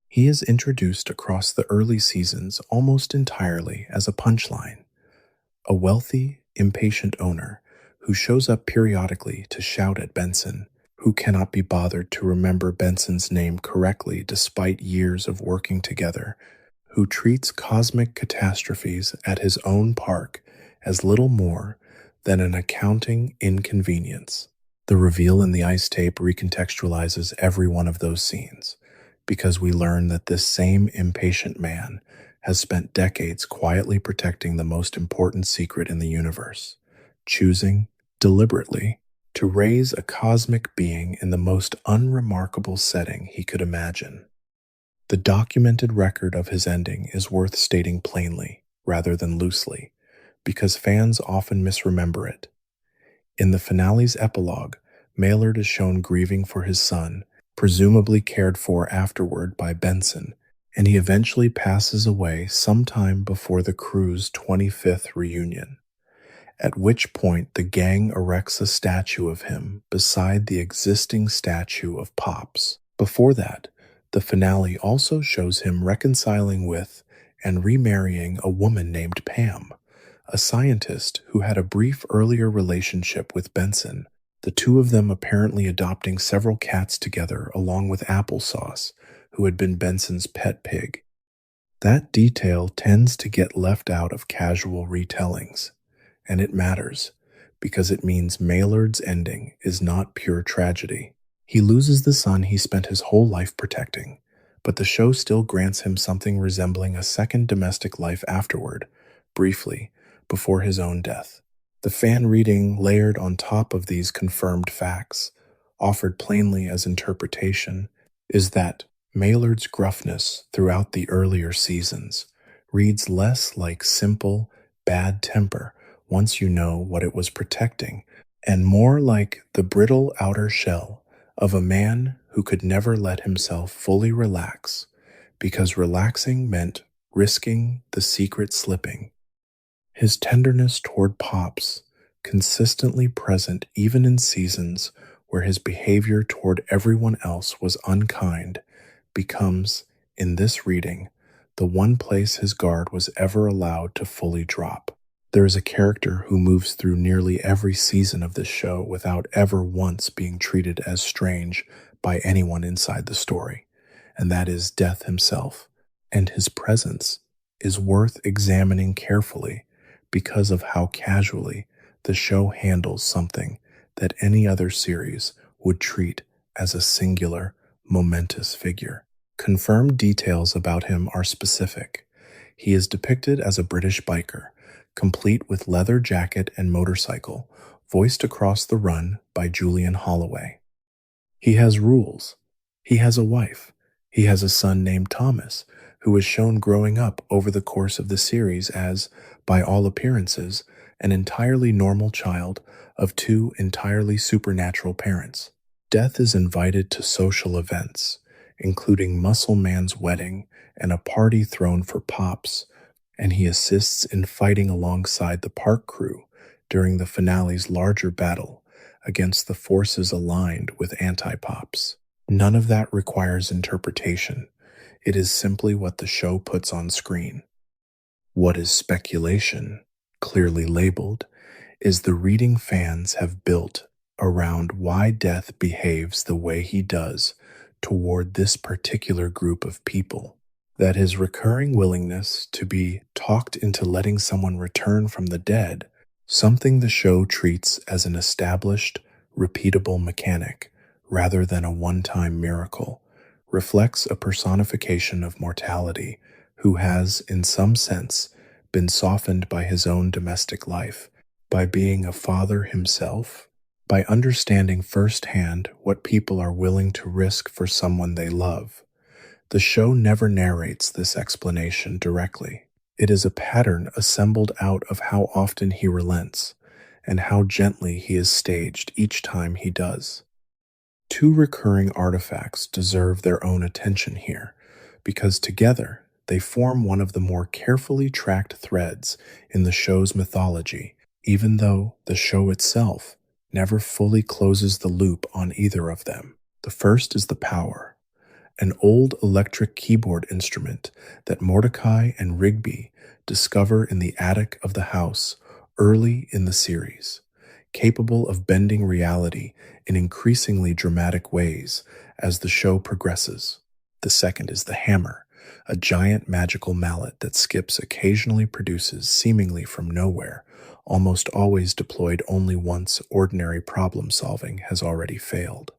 S1: He is introduced across the early seasons almost entirely as a punchline, a wealthy, impatient owner who shows up periodically to shout at Benson, who cannot be bothered to remember Benson's name correctly despite years of working together, who treats cosmic catastrophes at his own park as little more than an accounting inconvenience. The reveal in the ice tape recontextualizes every one of those scenes, because we learn that this same impatient man has spent decades quietly protecting the most important secret in the universe, choosing, deliberately, to raise a cosmic being in the most unremarkable setting he could imagine. The documented record of his ending is worth stating plainly, rather than loosely, because fans often misremember it. In the finale's epilogue, Maillard is shown grieving for his son, presumably cared for afterward by Benson, and he eventually passes away sometime before the crew's 25th reunion, at which point the gang erects a statue of him beside the existing statue of Pops. Before that, the finale also shows him reconciling with and remarrying a woman named Pam, a scientist who had a brief earlier relationship with Benson, the two of them apparently adopting several cats together along with Applesauce, who had been Benson's pet pig. That detail tends to get left out of casual retellings, and it matters, because it means Maillard's ending is not pure tragedy. He loses the son he spent his whole life protecting, but the show still grants him something resembling a second domestic life afterward, briefly, before his own death. The fan reading layered on top of these confirmed facts, offered plainly as interpretation, is that Maillard's gruffness throughout the earlier seasons reads less like simple, bad temper once you know what it was protecting, and more like the brittle outer shell of a man who could never let himself fully relax, because relaxing meant risking the secret slipping. His tenderness toward Pops, consistently present even in seasons where his behavior toward everyone else was unkind, becomes, in this reading, the one place his guard was ever allowed to fully drop. There is a character who moves through nearly every season of this show without ever once being treated as strange by anyone inside the story, and that is Death himself, and his presence is worth examining carefully because of how casually the show handles something that any other series would treat as a singular, momentous figure. Confirmed details about him are specific. He is depicted as a British biker, complete with leather jacket and motorcycle, voiced across the run by Julian Holloway. He has rules. He has a wife. He has a son named Thomas, who is shown growing up over the course of the series as, by all appearances, an entirely normal child of two entirely supernatural parents. Death is invited to social events, including Muscle Man's wedding and a party thrown for Pops, and he assists in fighting alongside the park crew during the finale's larger battle against the forces aligned with anti-Pops. None of that requires interpretation. It is simply what the show puts on screen. What is speculation, clearly labeled, is the reading fans have built around why Death behaves the way he does toward this particular group of people. That his recurring willingness to be talked into letting someone return from the dead, something the show treats as an established, repeatable mechanic rather than a one-time miracle, reflects a personification of mortality who has, in some sense, been softened by his own domestic life, by being a father himself, by understanding firsthand what people are willing to risk for someone they love. The show never narrates this explanation directly. It is a pattern assembled out of how often he relents and how gently he is staged each time he does. Two recurring artifacts deserve their own attention here, because together they form one of the more carefully tracked threads in the show's mythology, even though the show itself never fully closes the loop on either of them. The first is the power, an old electric keyboard instrument that Mordecai and Rigby discover in the attic of the house early in the series, capable of bending reality in increasingly dramatic ways as the show progresses. The second is the hammer, a giant magical mallet that Skips occasionally produces seemingly from nowhere, almost always deployed only once ordinary problem solving has already failed.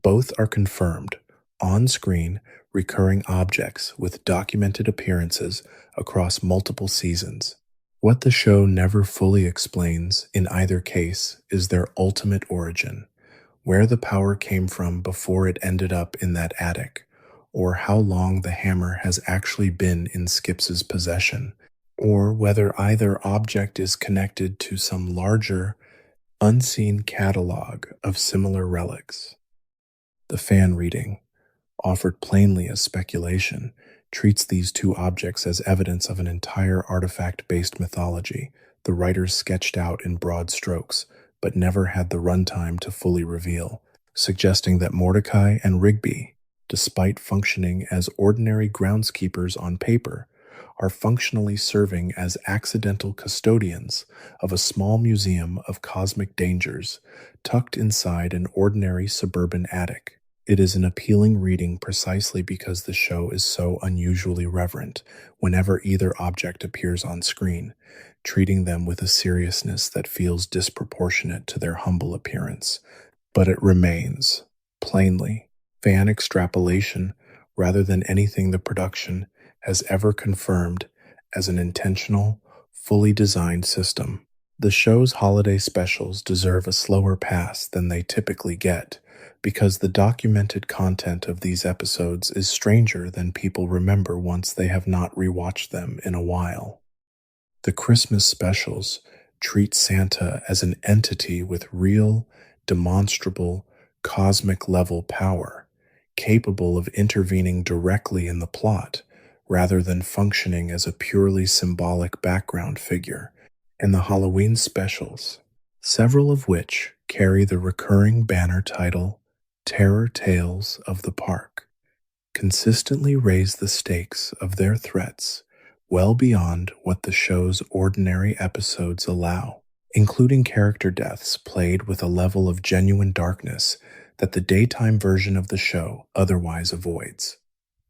S1: Both are confirmed, on-screen, recurring objects with documented appearances across multiple seasons. What the show never fully explains in either case is their ultimate origin, where the power came from before it ended up in that attic, or how long the hammer has actually been in Skips's possession, or whether either object is connected to some larger, unseen catalog of similar relics. The fan reading, offered plainly as speculation, treats these two objects as evidence of an entire artifact-based mythology the writers sketched out in broad strokes, but never had the runtime to fully reveal, suggesting that Mordecai and Rigby, despite functioning as ordinary groundskeepers on paper, are functionally serving as accidental custodians of a small museum of cosmic dangers tucked inside an ordinary suburban attic. It is an appealing reading precisely because the show is so unusually reverent whenever either object appears on screen, treating them with a seriousness that feels disproportionate to their humble appearance. But it remains, plainly, fan extrapolation rather than anything the production has ever confirmed as an intentional, fully designed system. The show's holiday specials deserve a slower pass than they typically get, because the documented content of these episodes is stranger than people remember once they have not rewatched them in a while. The Christmas specials treat Santa as an entity with real, demonstrable, cosmic-level power, capable of intervening directly in the plot, rather than functioning as a purely symbolic background figure. And the Halloween specials, several of which carry the recurring banner title Terror Tales of the Park, consistently raise the stakes of their threats well beyond what the show's ordinary episodes allow, including character deaths played with a level of genuine darkness that the daytime version of the show otherwise avoids.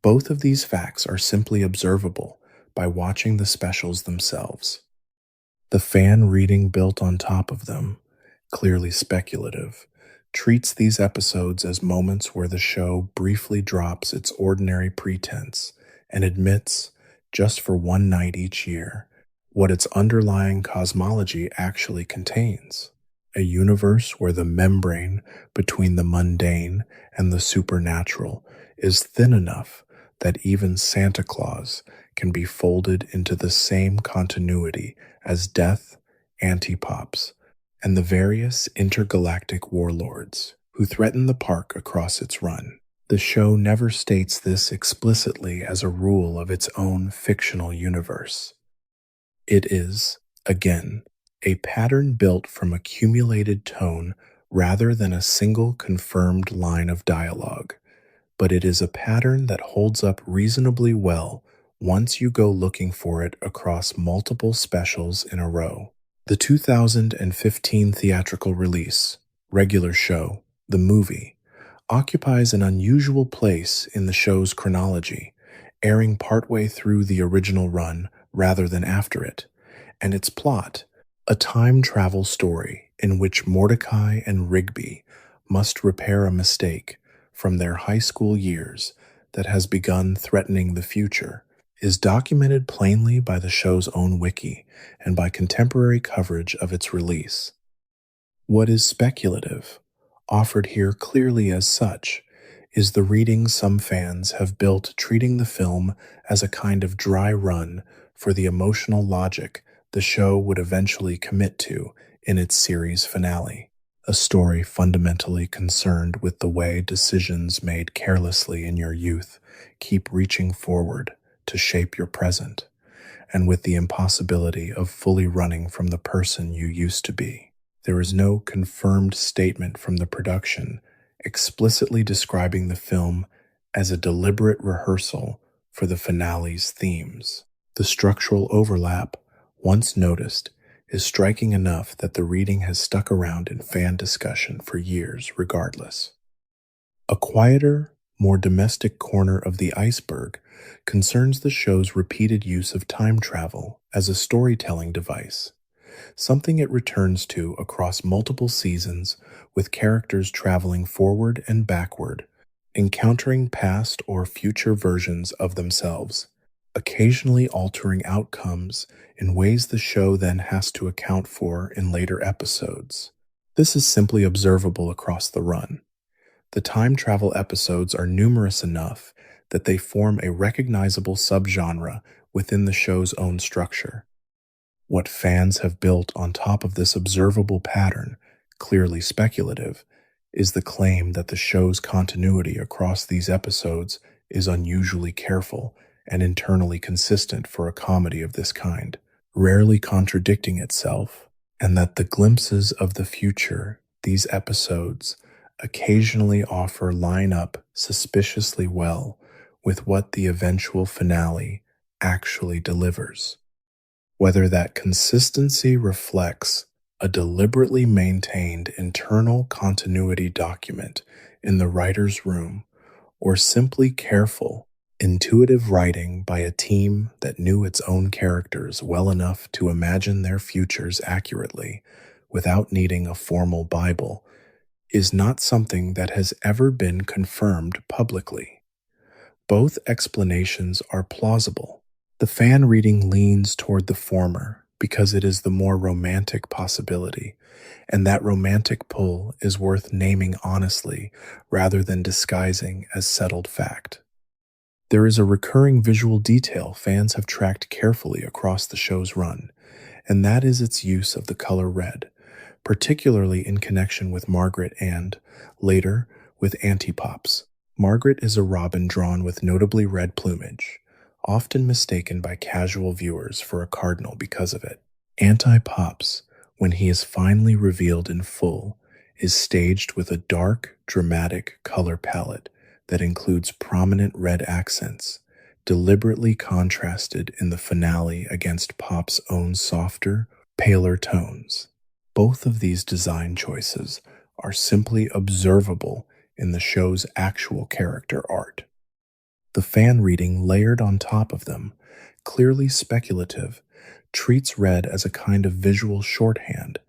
S1: Both of these facts are simply observable by watching the specials themselves. The fan reading built on top of them, clearly speculative, treats these episodes as moments where the show briefly drops its ordinary pretense and admits, just for one night each year, what its underlying cosmology actually contains. a universe where the membrane between the mundane and the supernatural is thin enough that even Santa Claus can be folded into the same continuity as Death, Antipops, and the various intergalactic warlords who threaten the park across its run. The show never states this explicitly as a rule of its own fictional universe. It is, again, a pattern built from accumulated tone rather than a single confirmed line of dialogue, but it is a pattern that holds up reasonably well once you go looking for it across multiple specials in a row. The 2015 theatrical release, Regular Show, the movie, occupies an unusual place in the show's chronology, airing partway through the original run rather than after it, and its plot, a time travel story in which Mordecai and Rigby must repair a mistake from their high school years that has begun threatening the future, is documented plainly by the show's own wiki and by contemporary coverage of its release. What is speculative, offered here clearly as such, is the reading some fans have built treating the film as a kind of dry run for the emotional logic the show would eventually commit to in its series finale, a story fundamentally concerned with the way decisions made carelessly in your youth keep reaching forward to shape your present, and with the impossibility of fully running from the person you used to be. There is no confirmed statement from the production explicitly describing the film as a deliberate rehearsal for the finale's themes. The structural overlap, once noticed, is striking enough that the reading has stuck around in fan discussion for years regardless. A quieter, more domestic corner of the iceberg concerns the show's repeated use of time travel as a storytelling device, something it returns to across multiple seasons with characters traveling forward and backward, encountering past or future versions of themselves, occasionally altering outcomes in ways the show then has to account for in later episodes. This is simply observable across the run. The time travel episodes are numerous enough that they form a recognizable subgenre within the show's own structure. What fans have built on top of this observable pattern, clearly speculative, is the claim that the show's continuity across these episodes is unusually careful and internally consistent for a comedy of this kind, rarely contradicting itself, and that the glimpses of the future these episodes occasionally offer line up suspiciously well with what the eventual finale actually delivers. Whether that consistency reflects a deliberately maintained internal continuity document in the writer's room or simply careful, intuitive writing by a team that knew its own characters well enough to imagine their futures accurately without needing a formal Bible, is not something that has ever been confirmed publicly. Both explanations are plausible. The fan reading leans toward the former because it is the more romantic possibility, and that romantic pull is worth naming honestly rather than disguising as settled fact. There is a recurring visual detail fans have tracked carefully across the show's run, and that is its use of the color red, particularly in connection with Margaret and, later, with Antipops. Margaret is a robin drawn with notably red plumage, often mistaken by casual viewers for a cardinal because of it. Antipops, when he is finally revealed in full, is staged with a dark, dramatic color palette that includes prominent red accents, deliberately contrasted in the finale against Pop's own softer, paler tones. Both of these design choices are simply observable in the show's actual character art. The fan reading layered on top of them, clearly speculative, treats red as a kind of visual shorthand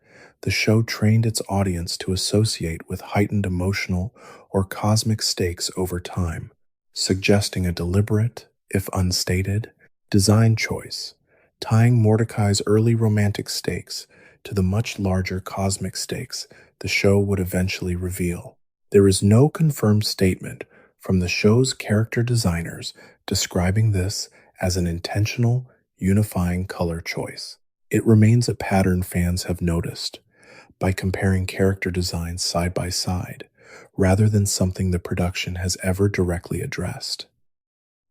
S1: the show trained its audience to associate with heightened emotional or cosmic stakes over time, suggesting a deliberate, if unstated, design choice, tying Mordecai's early romantic stakes to the much larger cosmic stakes the show would eventually reveal. There is no confirmed statement from the show's character designers describing this as an intentional, unifying color choice. It remains a pattern fans have noticed by comparing character designs side by side, rather than something the production has ever directly addressed.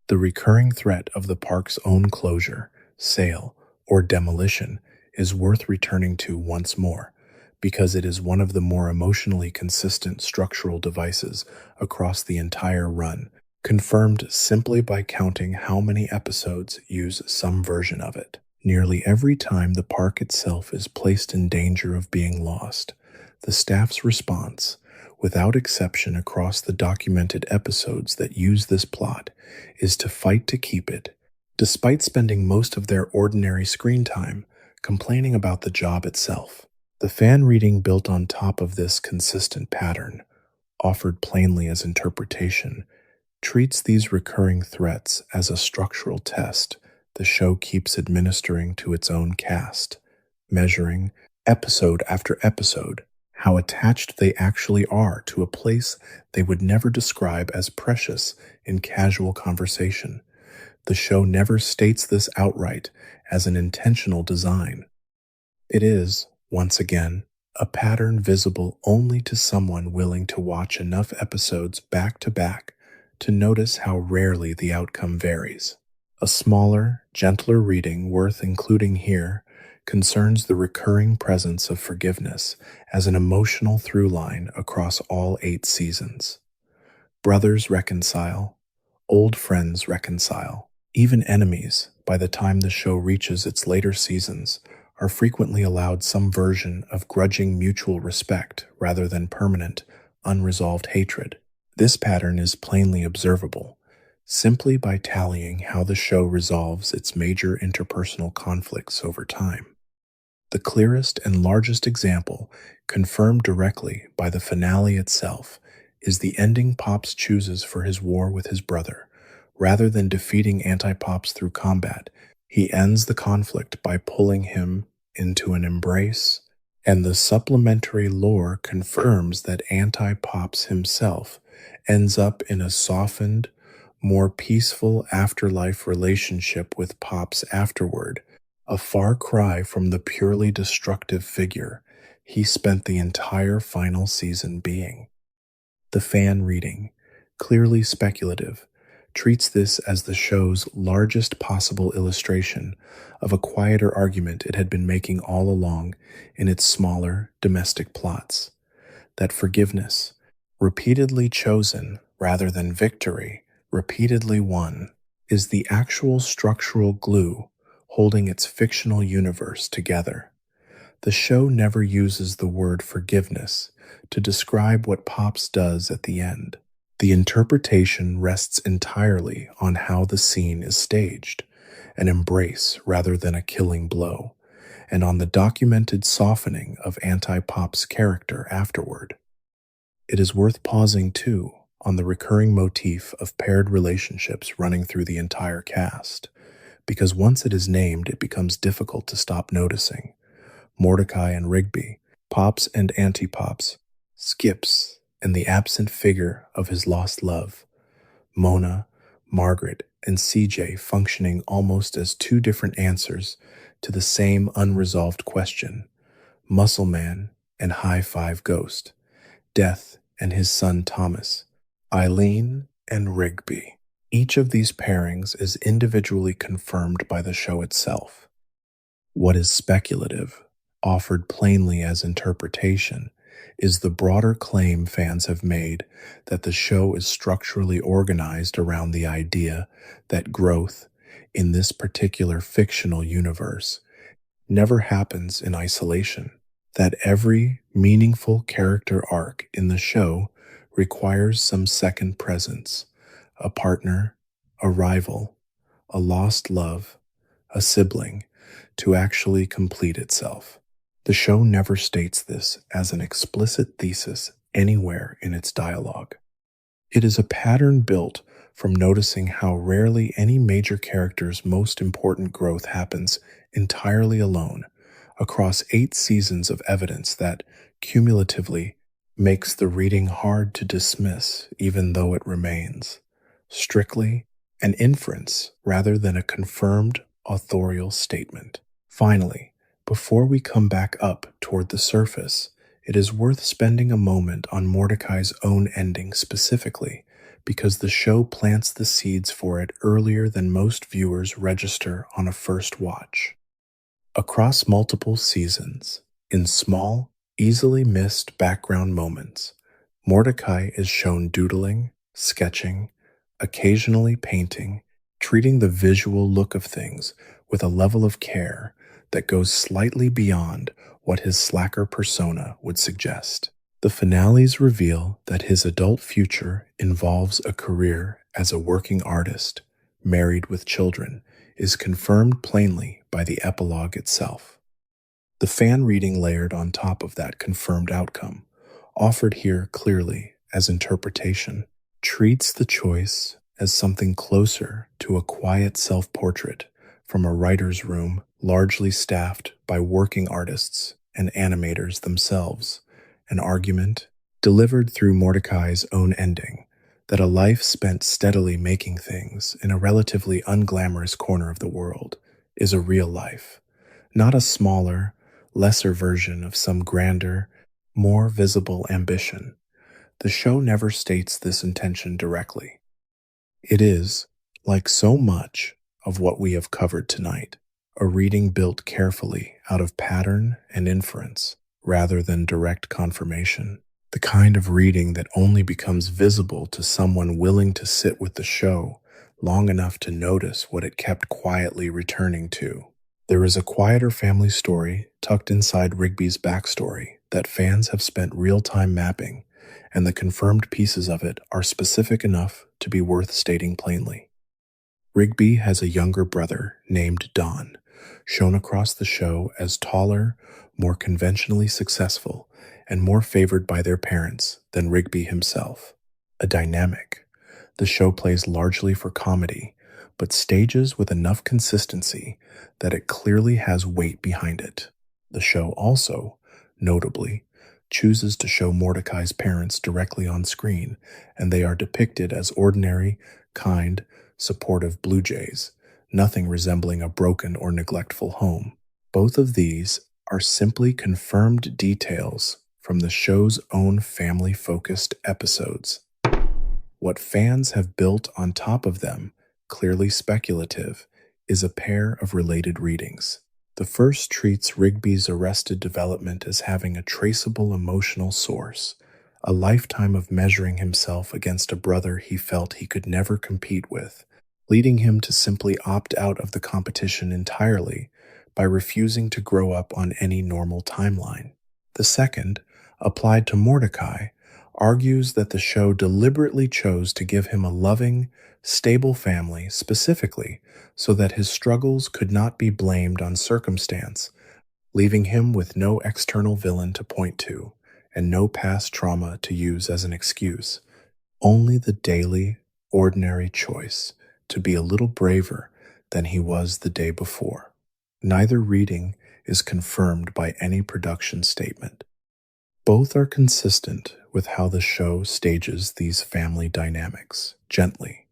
S1: The recurring threat of the park's own closure, sale, or demolition is worth returning to once more, because it is one of the more emotionally consistent structural devices across the entire run, confirmed simply by counting how many episodes use some version of it. Nearly every time the park itself is placed in danger of being lost, the staff's response, without exception across the documented episodes that use this plot, is to fight to keep it, despite spending most of their ordinary screen time complaining about the job itself. The fan reading built on top of this consistent pattern, offered plainly as interpretation, treats these recurring threats as a structural test the show keeps administering to its own cast, measuring, episode after episode, how attached they actually are to a place they would never describe as precious in casual conversation. The show never states this outright as an intentional design. It is, once again, a pattern visible only to someone willing to watch enough episodes back to back to notice how rarely the outcome varies. A smaller, gentler reading worth including here concerns the recurring presence of forgiveness as an emotional through line across all 8 seasons. Brothers reconcile, old friends reconcile, even enemies, by the time the show reaches its later seasons, are frequently allowed some version of grudging mutual respect rather than permanent, unresolved hatred. This pattern is plainly observable, simply by tallying how the show resolves its major interpersonal conflicts over time. The clearest and largest example, confirmed directly by the finale itself, is the ending Pops chooses for his war with his brother. Rather than defeating Anti-Pops through combat, he ends the conflict by pulling him into an embrace, and the supplementary lore confirms that Anti-Pops himself ends up in a softened, more peaceful afterlife relationship with Pops afterward, a far cry from the purely destructive figure he spent the entire final season being. The fan reading, clearly speculative, treats this as the show's largest possible illustration of a quieter argument it had been making all along in its smaller, domestic plots, that forgiveness, repeatedly chosen rather than victory, repeatedly won, is the actual structural glue holding its fictional universe together. The show never uses the word forgiveness to describe what Pops does at the end. The interpretation rests entirely on how the scene is staged, an embrace rather than a killing blow, and on the documented softening of Anti-Pop's character afterward. It is worth pausing, too, on the recurring motif of paired relationships running through the entire cast, because once it is named, it becomes difficult to stop noticing. Mordecai and Rigby, Pops and Anti-Pops, Skips, and the absent figure of his lost love, Mona, Margaret, and CJ functioning almost as 2 different answers to the same unresolved question, Muscle Man and High Five Ghost, Death and his son Thomas, Eileen and Rigby. Each of these pairings is individually confirmed by the show itself. What is speculative, offered plainly as interpretation, is the broader claim fans have made that the show is structurally organized around the idea that growth, in this particular fictional universe, never happens in isolation, that every meaningful character arc in the show requires some second presence, a partner, a rival, a lost love, a sibling, to actually complete itself. The show never states this as an explicit thesis anywhere in its dialogue. It is a pattern built from noticing how rarely any major character's most important growth happens entirely alone across 8 seasons of evidence that, cumulatively, makes the reading hard to dismiss even though it remains strictly an inference rather than a confirmed authorial statement. Finally, before we come back up toward the surface, it is worth spending a moment on Mordecai's own ending specifically, because the show plants the seeds for it earlier than most viewers register on a first watch. Across multiple seasons, in small, easily missed background moments, Mordecai is shown doodling, sketching, occasionally painting, treating the visual look of things with a level of care that goes slightly beyond what his slacker persona would suggest. The finales reveal that his adult future involves a career as a working artist, married with children, is confirmed plainly by the epilogue itself. The fan reading layered on top of that confirmed outcome, offered here clearly as interpretation, treats the choice as something closer to a quiet self-portrait from a writer's room largely staffed by working artists and animators themselves, an argument delivered through Mordecai's own ending that a life spent steadily making things in a relatively unglamorous corner of the world is a real life, not a smaller, lesser version of some grander, more visible ambition. The show never states this intention directly. It is, like so much of what we have covered tonight, a reading built carefully out of pattern and inference rather than direct confirmation. The kind of reading that only becomes visible to someone willing to sit with the show long enough to notice what it kept quietly returning to. There is a quieter family story tucked inside Rigby's backstory that fans have spent real-time mapping, and the confirmed pieces of it are specific enough to be worth stating plainly. Rigby has a younger brother named Don, shown across the show as taller, more conventionally successful, and more favored by their parents than Rigby himself. A dynamic the show plays largely for comedy, but stages with enough consistency that it clearly has weight behind it. The show also, notably, chooses to show Mordecai's parents directly on screen, and they are depicted as ordinary, kind, supportive Blue Jays, nothing resembling a broken or neglectful home. Both of these are simply confirmed details from the show's own family-focused episodes. What fans have built on top of them, clearly speculative, is a pair of related readings. The first treats Rigby's arrested development as having a traceable emotional source, a lifetime of measuring himself against a brother he felt he could never compete with, leading him to simply opt out of the competition entirely by refusing to grow up on any normal timeline. The second, applied to Mordecai, argues that the show deliberately chose to give him a loving, stable family specifically so that his struggles could not be blamed on circumstance, leaving him with no external villain to point to and no past trauma to use as an excuse, only the daily, ordinary choice to be a little braver than he was the day before. Neither reading is confirmed by any production statement. Both are consistent with how the show stages these family dynamics, gently,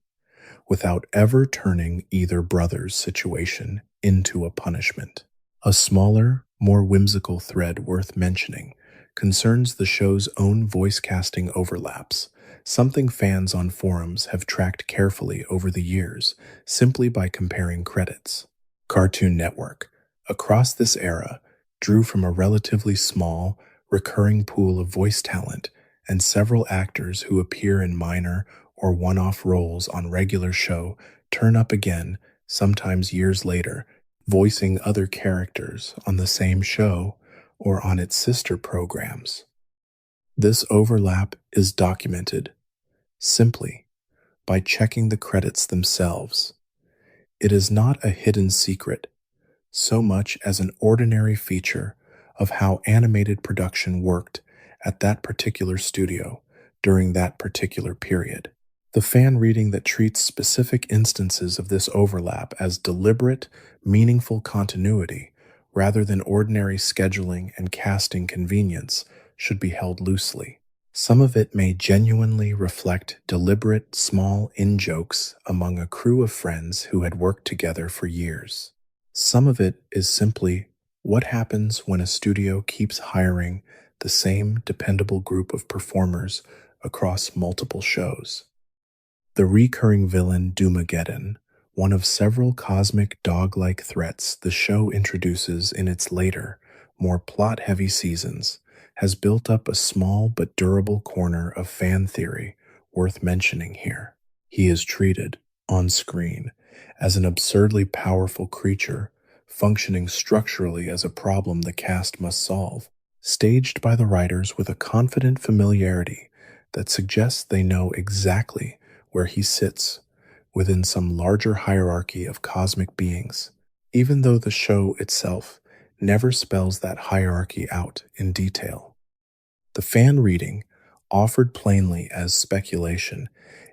S1: without ever turning either brother's situation into a punishment. A smaller, more whimsical thread worth mentioning concerns the show's own voice casting overlaps, something fans on forums have tracked carefully over the years simply by comparing credits. Cartoon Network, across this era, drew from a relatively small, recurring pool of voice talent and several actors who appear in minor or one-off roles on regular show turn up again, sometimes years later, voicing other characters on the same show or on its sister programs. This overlap is documented simply by checking the credits themselves. It is not a hidden secret, so much as an ordinary feature of how animated production worked at that particular studio during that particular period. The fan reading that treats specific instances of this overlap as deliberate, meaningful continuity rather than ordinary scheduling and casting convenience, should be held loosely. Some of it may genuinely reflect deliberate, small in-jokes among a crew of friends who had worked together for years. Some of it is simply what happens when a studio keeps hiring the same dependable group of performers across multiple shows. The recurring villain Doomageddon, one of several cosmic dog-like threats the show introduces in its later, more plot-heavy seasons, has built up a small but durable corner of fan theory worth mentioning here. He is treated, on screen, as an absurdly powerful creature, functioning structurally as a problem the cast must solve, staged by the writers with a confident familiarity that suggests they know exactly where he sits within some larger hierarchy of cosmic beings, even though the show itself never spells that hierarchy out in detail. The fan reading, offered plainly as speculation,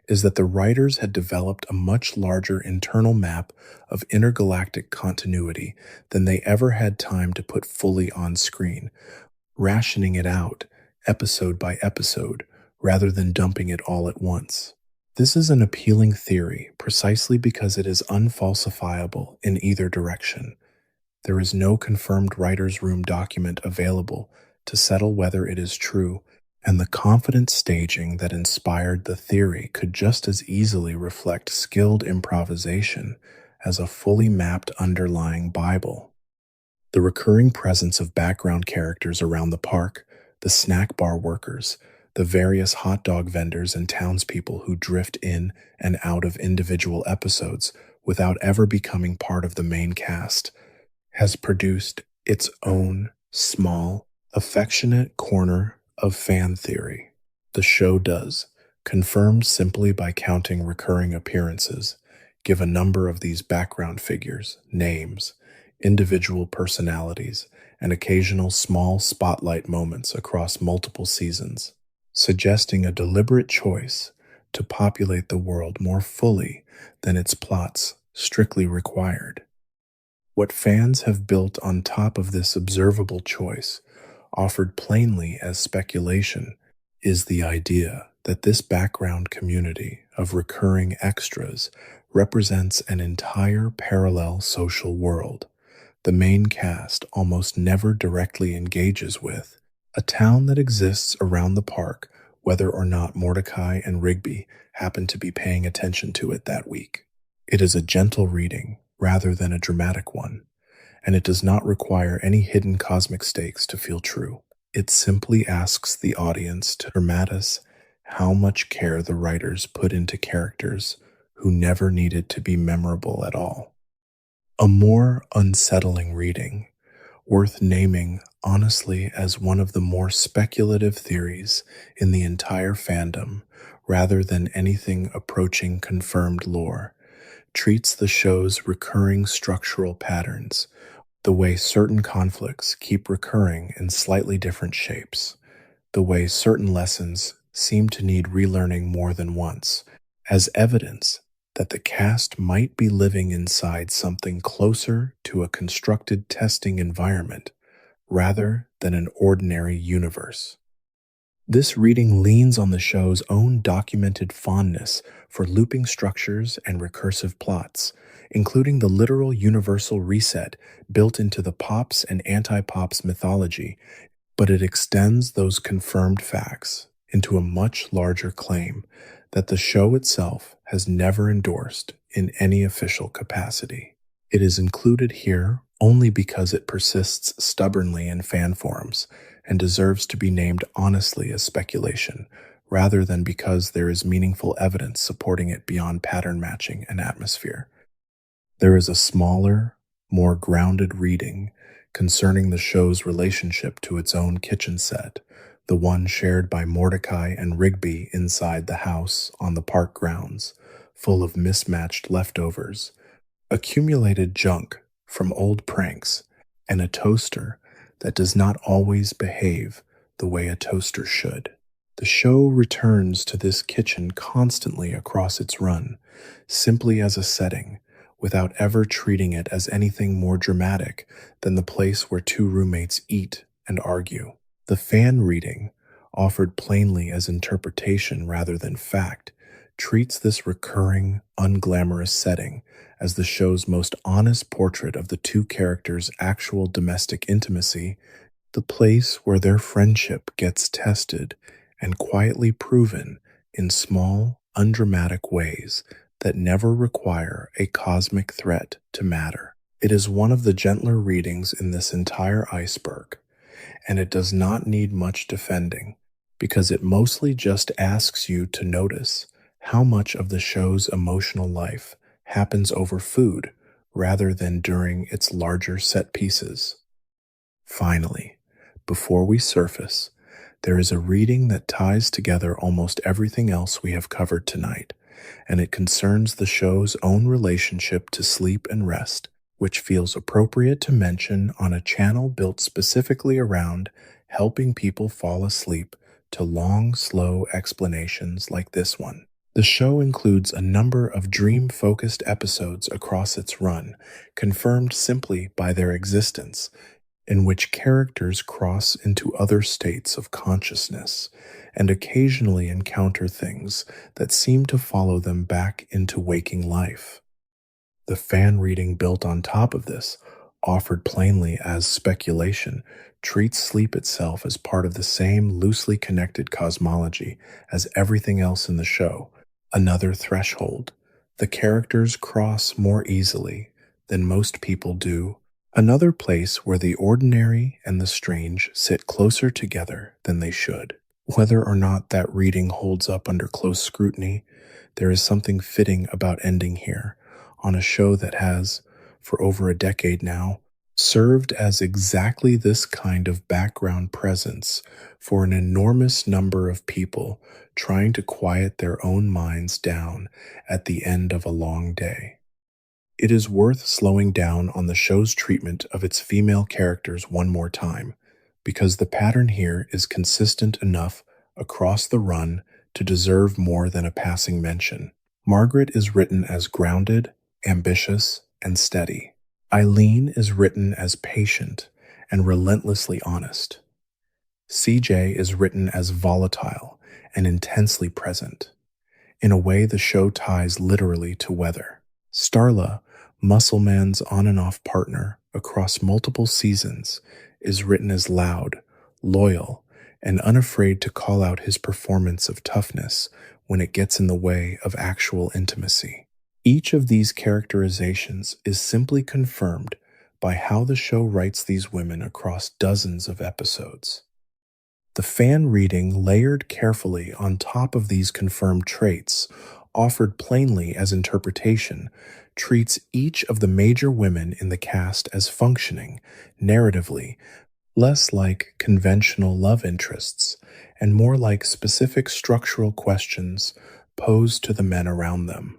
S1: is that the writers had developed a much larger internal map of intergalactic continuity than they ever had time to put fully on screen, rationing it out episode by episode rather than dumping it all at once. This is an appealing theory precisely because it is unfalsifiable in either direction. There is no confirmed writer's room document available to settle whether it is true, and the confident staging that inspired the theory could just as easily reflect skilled improvisation as a fully mapped underlying Bible. The recurring presence of background characters around the park, the snack bar workers, the various hot dog vendors and townspeople who drift in and out of individual episodes without ever becoming part of the main cast, has produced its own small, affectionate corner of fan theory. The show does, confirmed simply by counting recurring appearances, give a number of these background figures, names, individual personalities, and occasional small spotlight moments across multiple seasons, suggesting a deliberate choice to populate the world more fully than its plots strictly required. What fans have built on top of this observable choice, offered plainly as speculation, is the idea that this background community of recurring extras represents an entire parallel social world the main cast almost never directly engages with, a town that exists around the park whether or not Mordecai and Rigby happen to be paying attention to it that week. It is a gentle reading rather than a dramatic one, and it does not require any hidden cosmic stakes to feel true. It simply asks the audience to dramatize how much care the writers put into characters who never needed to be memorable at all. A more unsettling reading, worth naming honestly as one of the more speculative theories in the entire fandom rather than anything approaching confirmed lore, treats the show's recurring structural patterns, the way certain conflicts keep recurring in slightly different shapes, the way certain lessons seem to need relearning more than once, as evidence that the cast might be living inside something closer to a constructed testing environment rather than an ordinary universe. This reading leans on the show's own documented fondness for looping structures and recursive plots, including the literal universal reset built into the Pops and anti-Pops mythology, but it extends those confirmed facts into a much larger claim that the show itself has never endorsed in any official capacity. It is included here only because it persists stubbornly in fan forums and deserves to be named honestly as speculation, rather than because there is meaningful evidence supporting it beyond pattern matching and atmosphere. There is a smaller, more grounded reading concerning the show's relationship to its own kitchen set, the one shared by Mordecai and Rigby inside the house on the park grounds, full of mismatched leftovers, accumulated junk from old pranks, and a toaster that does not always behave the way a toaster should. The show returns to this kitchen constantly across its run, simply as a setting, without ever treating it as anything more dramatic than the place where two roommates eat and argue. The fan reading, offered plainly as interpretation rather than fact, treats this recurring, unglamorous setting as the show's most honest portrait of the two characters' actual domestic intimacy, the place where their friendship gets tested and quietly proven in small, undramatic ways that never require a cosmic threat to matter. It is one of the gentler readings in this entire iceberg, and it does not need much defending because it mostly just asks you to notice how much of the show's emotional life happens over food rather than during its larger set pieces. Finally, before we surface, there is a reading that ties together almost everything else we have covered tonight, and it concerns the show's own relationship to sleep and rest, which feels appropriate to mention on a channel built specifically around helping people fall asleep to long, slow explanations like this one. The show includes a number of dream-focused episodes across its run, confirmed simply by their existence, in which characters cross into other states of consciousness and occasionally encounter things that seem to follow them back into waking life. The fan reading built on top of this, offered plainly as speculation, treats sleep itself as part of the same loosely connected cosmology as everything else in the show, another threshold. The characters cross more easily than most people do, another place where the ordinary and the strange sit closer together than they should. Whether or not that reading holds up under close scrutiny, there is something fitting about ending here on a show that has, for over a decade now, served as exactly this kind of background presence for an enormous number of people trying to quiet their own minds down at the end of a long day. It is worth slowing down on the show's treatment of its female characters one more time, because the pattern here is consistent enough across the run to deserve more than a passing mention. Margaret is written as grounded, ambitious, and steady. Eileen is written as patient and relentlessly honest. CJ is written as volatile and intensely present, in a way the show ties literally to weather. Starla, Muscleman's on and off partner across multiple seasons, is written as loud, loyal, and unafraid to call out his performance of toughness when it gets in the way of actual intimacy. Each of these characterizations is simply confirmed by how the show writes these women across dozens of episodes. The fan reading, layered carefully on top of these confirmed traits, offered plainly as interpretation, treats each of the major women in the cast as functioning, narratively, less like conventional love interests and more like specific structural questions posed to the men around them.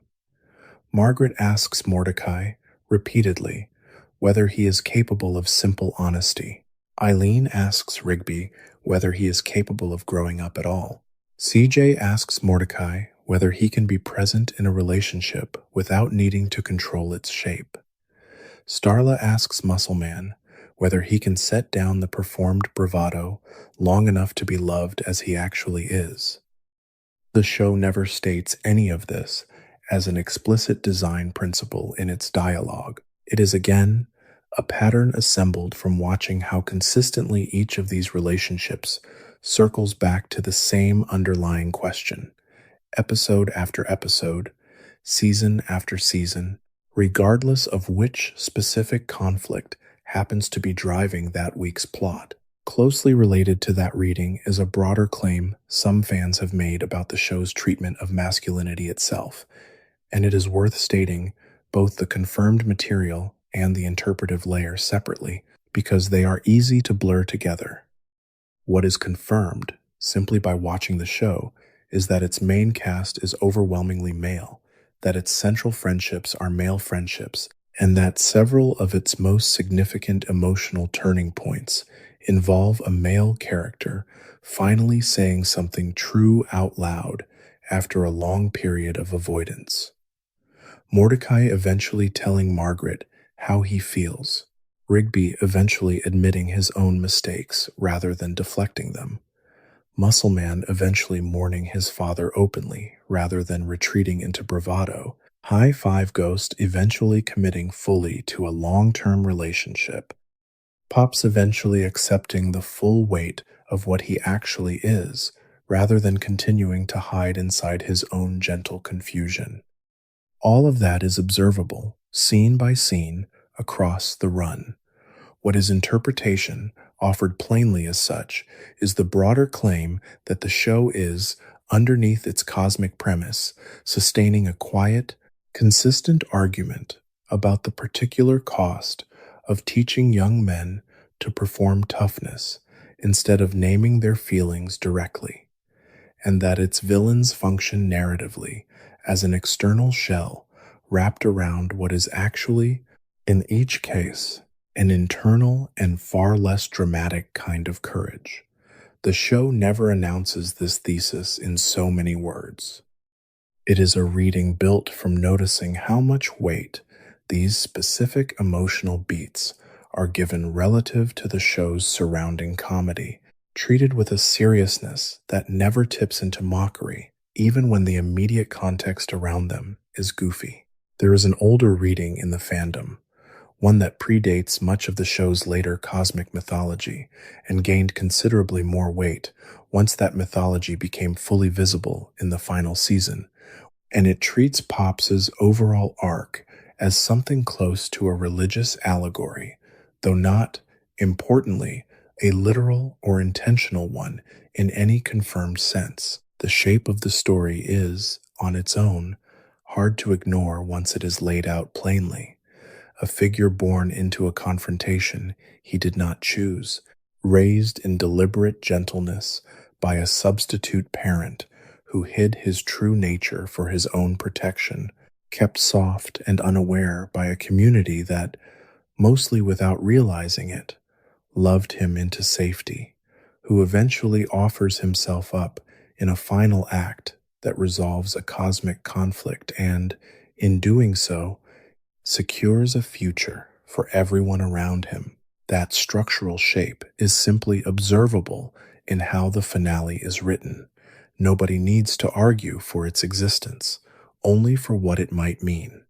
S1: Margaret asks Mordecai, repeatedly, whether he is capable of simple honesty. Eileen asks Rigby whether he is capable of growing up at all. CJ asks Mordecai whether he can be present in a relationship without needing to control its shape. Starla asks Muscleman whether he can set down the performed bravado long enough to be loved as he actually is. The show never states any of this as an explicit design principle in its dialogue. It is again a pattern assembled from watching how consistently each of these relationships circles back to the same underlying question, episode after episode, season after season, regardless of which specific conflict happens to be driving that week's plot. Closely related to that reading is a broader claim some fans have made about the show's treatment of masculinity itself, and it is worth stating both the confirmed material and the interpretive layer separately, because they are easy to blur together. What is confirmed, simply by watching the show, is that its main cast is overwhelmingly male, that its central friendships are male friendships, and that several of its most significant emotional turning points involve a male character finally saying something true out loud after a long period of avoidance. Mordecai eventually telling Margaret how he feels, Rigby eventually admitting his own mistakes rather than deflecting them, Muscle Man eventually mourning his father openly rather than retreating into bravado, High Five Ghost eventually committing fully to a long-term relationship, Pops eventually accepting the full weight of what he actually is, rather than continuing to hide inside his own gentle confusion. All of that is observable, scene by scene, across the run. What is interpretation, offered plainly as such, is the broader claim that the show is, underneath its cosmic premise, sustaining a quiet, consistent argument about the particular cost of teaching young men to perform toughness instead of naming their feelings directly, and that its villains function narratively as an external shell wrapped around what is actually, in each case, an internal and far less dramatic kind of courage. The show never announces this thesis in so many words. It is a reading built from noticing how much weight these specific emotional beats are given relative to the show's surrounding comedy, treated with a seriousness that never tips into mockery, even when the immediate context around them is goofy. There is an older reading in the fandom, one that predates much of the show's later cosmic mythology and gained considerably more weight once that mythology became fully visible in the final season, and it treats Pops's overall arc as something close to a religious allegory, though not, importantly, a literal or intentional one in any confirmed sense. The shape of the story is, on its own, hard to ignore once it is laid out plainly. A figure born into a confrontation he did not choose, raised in deliberate gentleness by a substitute parent who hid his true nature for his own protection, kept soft and unaware by a community that, mostly without realizing it, loved him into safety, who eventually offers himself up in a final act that resolves a cosmic conflict and, in doing so, secures a future for everyone around him. That structural shape is simply observable in how the finale is written. Nobody needs to argue for its existence, only for what it might mean.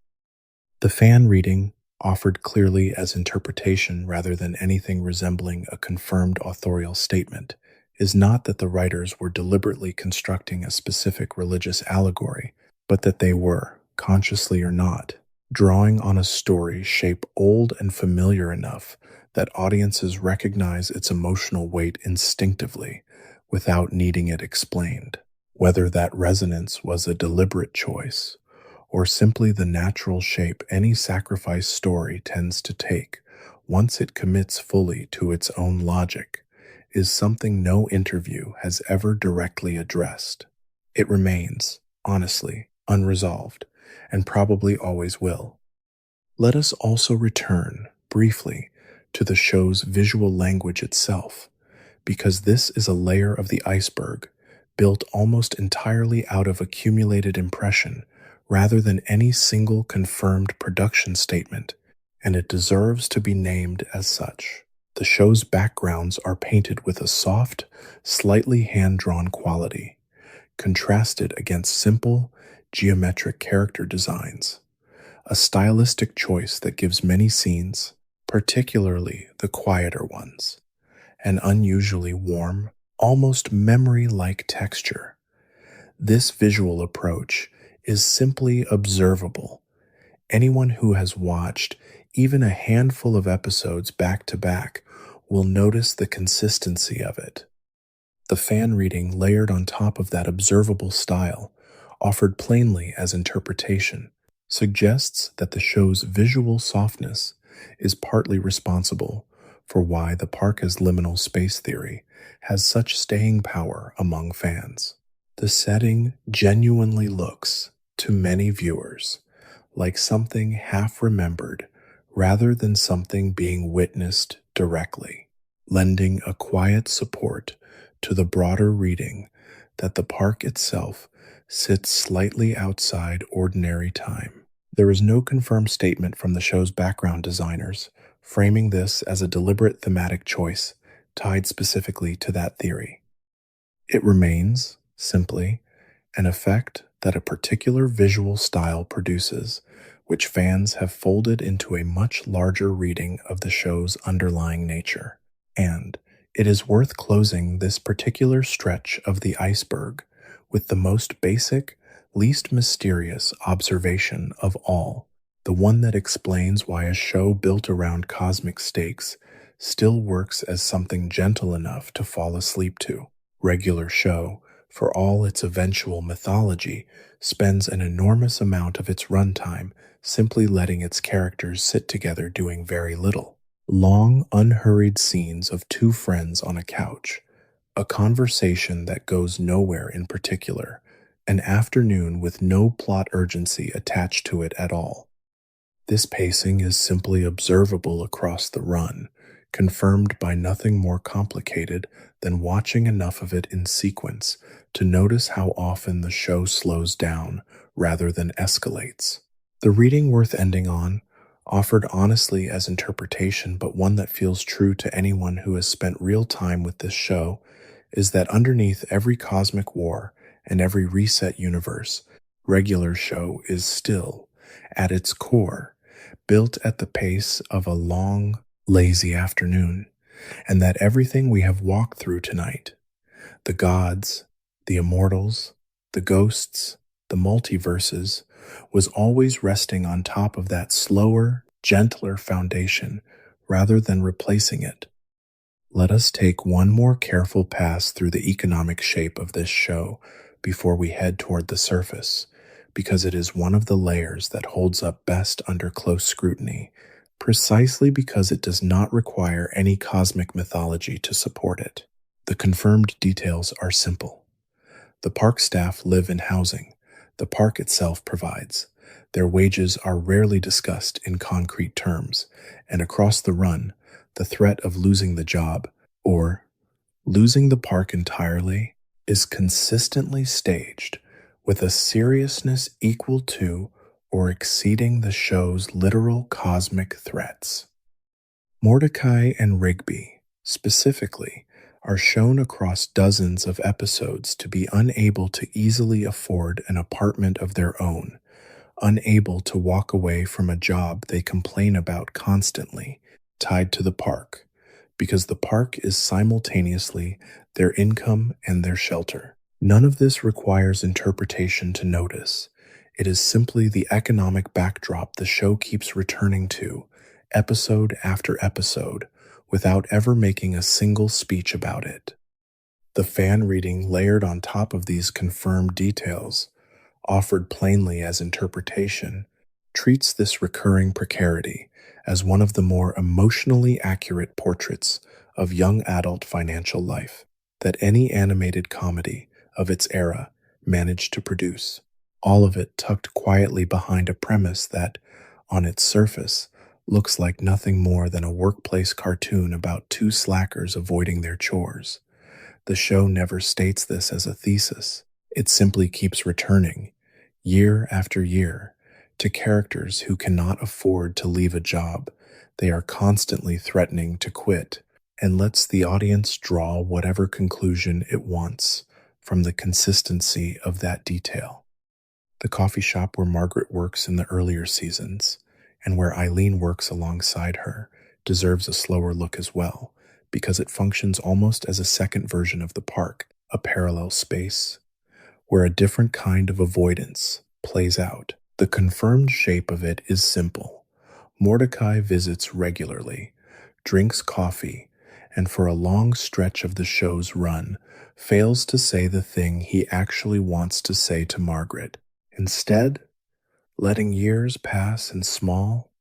S1: The fan reading, offered clearly as interpretation rather than anything resembling a confirmed authorial statement, is not that the writers were deliberately constructing a specific religious allegory, but that they were, consciously or not, drawing on a story shape old and familiar enough that audiences recognize its emotional weight instinctively without needing it explained. Whether that resonance was a deliberate choice or simply the natural shape any sacrifice story tends to take once it commits fully to its own logic, is something no interview has ever directly addressed. It remains, honestly, unresolved, and probably always will. Let us also return, briefly, to the show's visual language itself, because this is a layer of the iceberg built almost entirely out of accumulated impression rather than any single confirmed production statement, and it deserves to be named as such. The show's backgrounds are painted with a soft, slightly hand-drawn quality, contrasted against simple, geometric character designs, a stylistic choice that gives many scenes, particularly the quieter ones, an unusually warm, almost memory-like texture. This visual approach is simply observable. Anyone who has watched even a handful of episodes back to back will notice the consistency of it. The fan reading layered on top of that observable style, offered plainly as interpretation, suggests that the show's visual softness is partly responsible for why the parka's liminal space theory has such staying power among fans. The setting genuinely looks, to many viewers, like something half remembered rather than something being witnessed directly, lending a quiet support to the broader reading that the park itself sits slightly outside ordinary time. There is no confirmed statement from the show's background designers, framing this as a deliberate thematic choice tied specifically to that theory. It remains, simply, an effect that a particular visual style produces, which fans have folded into a much larger reading of the show's underlying nature. And it is worth closing this particular stretch of the iceberg with the most basic, least mysterious observation of all, the one that explains why a show built around cosmic stakes still works as something gentle enough to fall asleep to. Regular show, for all its eventual mythology, spends an enormous amount of its runtime simply letting its characters sit together doing very little. Long, unhurried scenes of two friends on a couch, a conversation that goes nowhere in particular, an afternoon with no plot urgency attached to it at all. This pacing is simply observable across the run, confirmed by nothing more complicated than watching enough of it in sequence to notice how often the show slows down rather than escalates. The reading worth ending on, offered honestly as interpretation but one that feels true to anyone who has spent real time with this show, is that underneath every cosmic war and every reset universe, regular show is still, at its core, built at the pace of a long, lazy afternoon, and that everything we have walked through tonight, the gods, the immortals, the ghosts, the multiverses, was always resting on top of that slower, gentler foundation rather than replacing it. Let us take one more careful pass through the economic shape of this show before we head toward the surface, because it is one of the layers that holds up best under close scrutiny, precisely because it does not require any cosmic mythology to support it. The confirmed details are simple. The park staff live in housing the park itself provides. Their wages are rarely discussed in concrete terms, and across the run, the threat of losing the job, or losing the park entirely, is consistently staged with a seriousness equal to or exceeding the show's literal cosmic threats. Mordecai and Rigby, specifically, are shown across dozens of episodes to be unable to easily afford an apartment of their own, unable to walk away from a job they complain about constantly, tied to the park, because the park is simultaneously their income and their shelter. None of this requires interpretation to notice. It is simply the economic backdrop the show keeps returning to, episode after episode, without ever making a single speech about it. The fan reading layered on top of these confirmed details, offered plainly as interpretation, treats this recurring precarity as one of the more emotionally accurate portraits of young adult financial life that any animated comedy of its era managed to produce, all of it tucked quietly behind a premise that, on its surface, looks like nothing more than a workplace cartoon about two slackers avoiding their chores. The show never states this as a thesis. It simply keeps returning, year after year, to characters who cannot afford to leave a job they are constantly threatening to quit, and lets the audience draw whatever conclusion it wants from the consistency of that detail. The coffee shop where Margaret works in the earlier seasons, and where Eileen works alongside her, deserves a slower look as well, because it functions almost as a second version of the park, a parallel space, where a different kind of avoidance plays out. The confirmed shape of it is simple. Mordecai visits regularly, drinks coffee, and for a long stretch of the show's run, fails to say the thing he actually wants to say to Margaret, instead, letting years pass in small,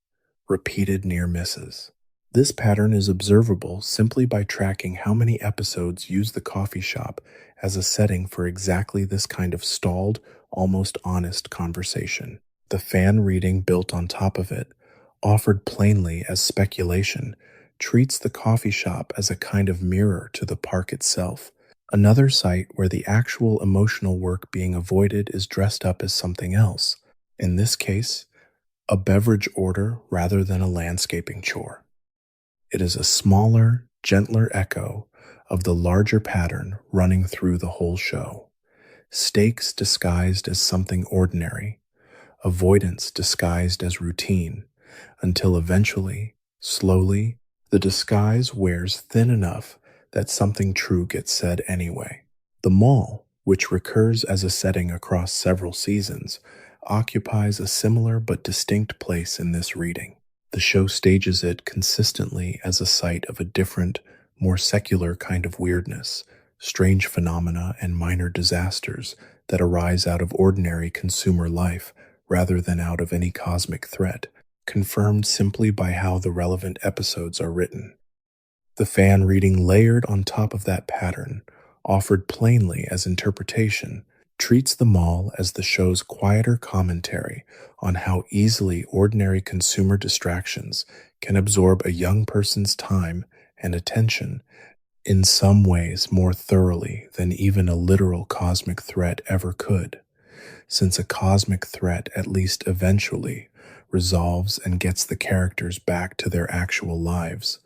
S1: repeated near misses. This pattern is observable simply by tracking how many episodes use the coffee shop as a setting for exactly this kind of stalled, almost honest conversation. The fan reading built on top of it, offered plainly as speculation, treats the coffee shop as a kind of mirror to the park itself, another site where the actual emotional work being avoided is dressed up as something else. In this case, a beverage order rather than a landscaping chore. It is a smaller, gentler echo of the larger pattern running through the whole show. Stakes disguised as something ordinary, avoidance disguised as routine, until eventually, slowly, the disguise wears thin enough that something true gets said anyway. The mall, which recurs as a setting across several seasons, occupies a similar but distinct place in this reading. The show stages it consistently as a site of a different, more secular kind of weirdness, strange phenomena, and minor disasters that arise out of ordinary consumer life rather than out of any cosmic threat, confirmed simply by how the relevant episodes are written. The fan reading layered on top of that pattern, offered plainly as interpretation, treats the mall as the show's quieter commentary on how easily ordinary consumer distractions can absorb a young person's time and attention, in some ways more thoroughly than even a literal cosmic threat ever could, since a cosmic threat at least eventually resolves and gets the characters back to their actual lives,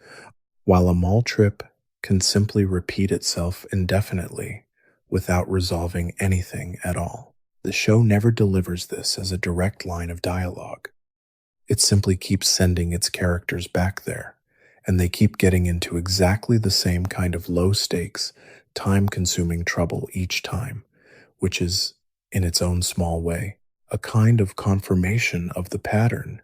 S1: while a mall trip can simply repeat itself indefinitely without resolving anything at all. The show never delivers this as a direct line of dialogue. It simply keeps sending its characters back there, and they keep getting into exactly the same kind of low stakes, time consuming trouble each time, which is, in its own small way, a kind of confirmation of the pattern,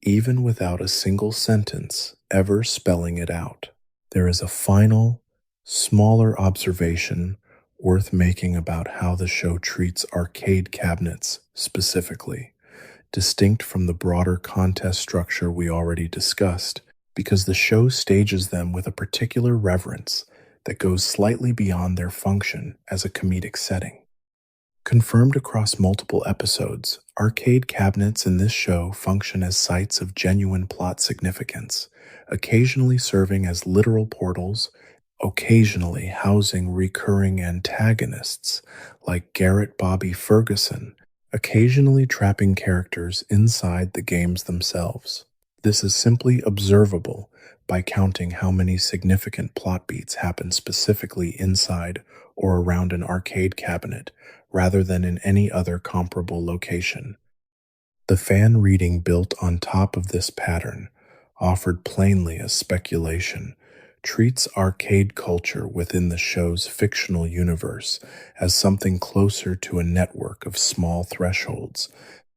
S1: even without a single sentence ever spelling it out. There is a final, smaller observation worth making about how the show treats arcade cabinets specifically, distinct from the broader contest structure we already discussed, because the show stages them with a particular reverence that goes slightly beyond their function as a comedic setting. Confirmed across multiple episodes, arcade cabinets in this show function as sites of genuine plot significance, occasionally serving as literal portals, occasionally housing recurring antagonists like Garrett Bobby Ferguson, occasionally trapping characters inside the games themselves. This is simply observable by counting how many significant plot beats happen specifically inside or around an arcade cabinet rather than in any other comparable location. The fan reading built on top of this pattern, offered plainly as speculation, treats arcade culture within the show's fictional universe as something closer to a network of small thresholds,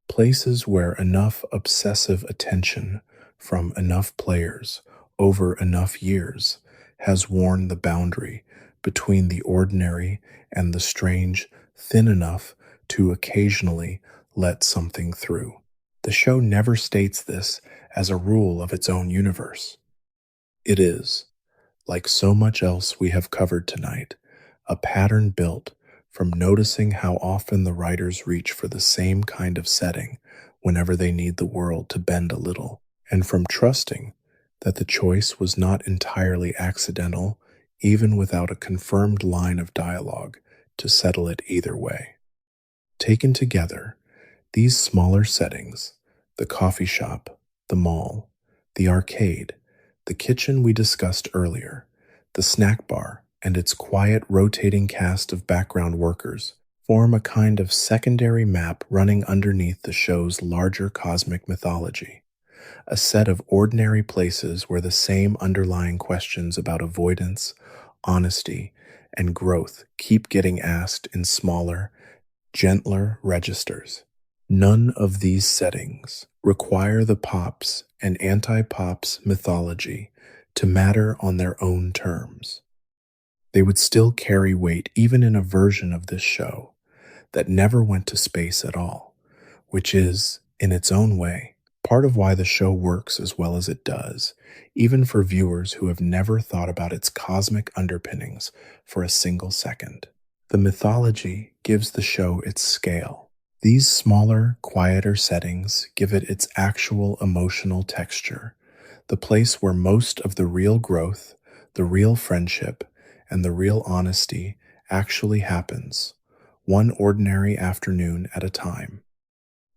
S1: places where enough obsessive attention from enough players over enough years has worn the boundary between the ordinary and the strange thin enough to occasionally let something through. The show never states this as a rule of its own universe. It is, like so much else we have covered tonight, a pattern built from noticing how often the writers reach for the same kind of setting whenever they need the world to bend a little, and from trusting that the choice was not entirely accidental, even without a confirmed line of dialogue to settle it either way. Taken together, these smaller settings, the coffee shop, the mall, the arcade, the kitchen we discussed earlier, the snack bar, and its quiet rotating cast of background workers, form a kind of secondary map running underneath the show's larger cosmic mythology, a set of ordinary places where the same underlying questions about avoidance, honesty, and growth keep getting asked in smaller, gentler registers. None of these settings require the pops and anti-pops mythology to matter on their own terms. They would still carry weight even in a version of this show that never went to space at all, which is, in its own way, part of why the show works as well as it does, even for viewers who have never thought about its cosmic underpinnings for a single second. The mythology gives the show its scale. These smaller, quieter settings give it its actual emotional texture, the place where most of the real growth, the real friendship, and the real honesty actually happens, one ordinary afternoon at a time.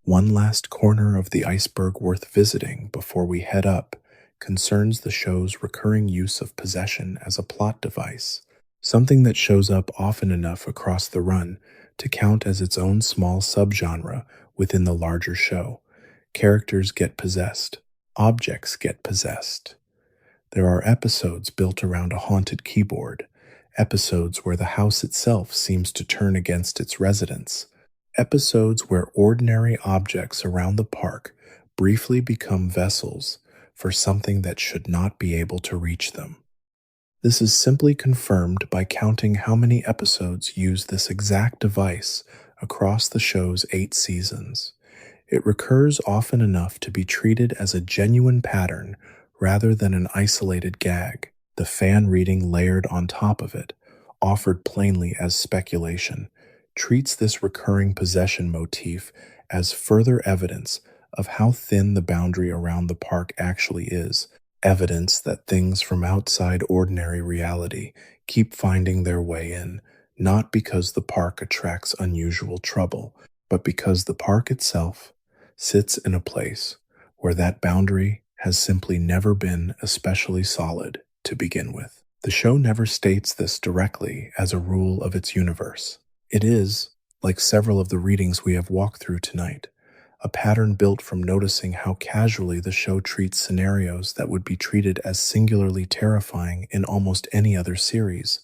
S1: One last corner of the iceberg worth visiting before we head up concerns the show's recurring use of possession as a plot device, something that shows up often enough across the run to count as its own small subgenre within the larger show. Characters get possessed, objects get possessed. There are episodes built around a haunted keyboard, episodes where the house itself seems to turn against its residents, episodes where ordinary objects around the park briefly become vessels for something that should not be able to reach them. This is simply confirmed by counting how many episodes use this exact device across the show's 8 seasons. It recurs often enough to be treated as a genuine pattern rather than an isolated gag, the fan reading layered on top of it, offered plainly as speculation, treats this recurring possession motif as further evidence of how thin the boundary around the park actually is, evidence that things from outside ordinary reality keep finding their way in, not because the park attracts unusual trouble, but because the park itself sits in a place where that boundary has simply never been especially solid to begin with. The show never states this directly as a rule of its universe. It is, like several of the readings we have walked through tonight, a pattern built from noticing how casually the show treats scenarios that would be treated as singularly terrifying in almost any other series,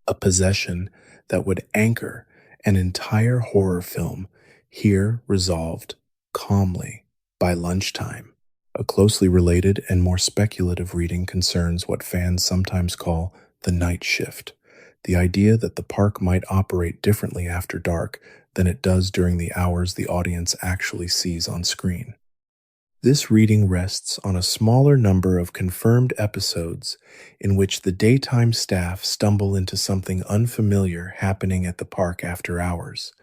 S1: a possession that would anchor an entire horror film here resolved calmly by lunchtime. A closely related and more speculative reading concerns what fans sometimes call the night shift, the idea that the park might operate differently after dark than it does during the hours the audience actually sees on screen. This reading rests on a smaller number of confirmed episodes in which the daytime staff stumble into something unfamiliar happening at the park after hours,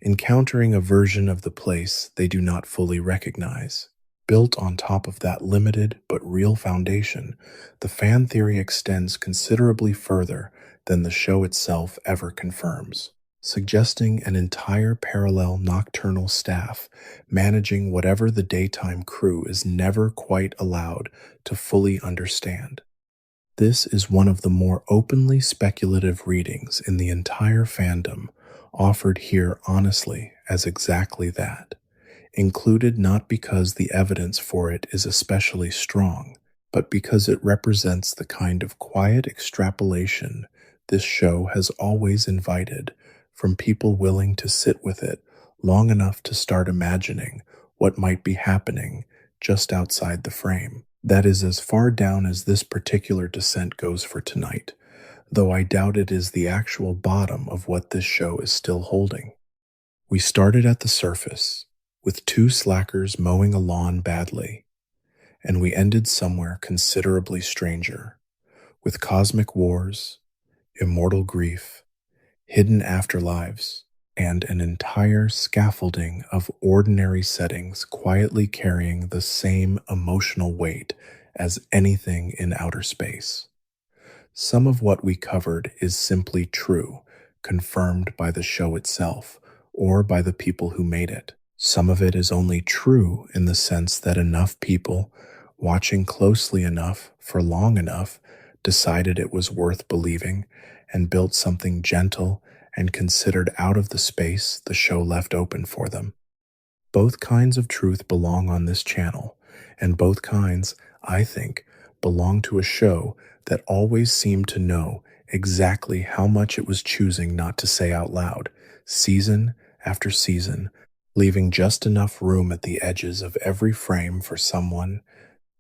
S1: encountering a version of the place they do not fully recognize. Built on top of that limited but real foundation, the fan theory extends considerably further than the show itself ever confirms, suggesting an entire parallel nocturnal staff managing whatever the daytime crew is never quite allowed to fully understand. This is one of the more openly speculative readings in the entire fandom, offered here honestly as exactly that, included not because the evidence for it is especially strong, but because it represents the kind of quiet extrapolation this show has always invited from people willing to sit with it long enough to start imagining what might be happening just outside the frame. That is as far down as this particular descent goes for tonight, though I doubt it is the actual bottom of what this show is still holding. We started at the surface, with two slackers mowing a lawn badly, and we ended somewhere considerably stranger, with cosmic wars, immortal grief, hidden afterlives, and an entire scaffolding of ordinary settings quietly carrying the same emotional weight as anything in outer space. Some of what we covered is simply true, confirmed by the show itself or by the people who made it. Some of it is only true in the sense that enough people, watching closely enough for long enough, decided it was worth believing and built something gentle and considered out of the space the show left open for them. Both kinds of truth belong on this channel, and both kinds, I think, belong to a show that always seemed to know exactly how much it was choosing not to say out loud, season after season, leaving just enough room at the edges of every frame for someone,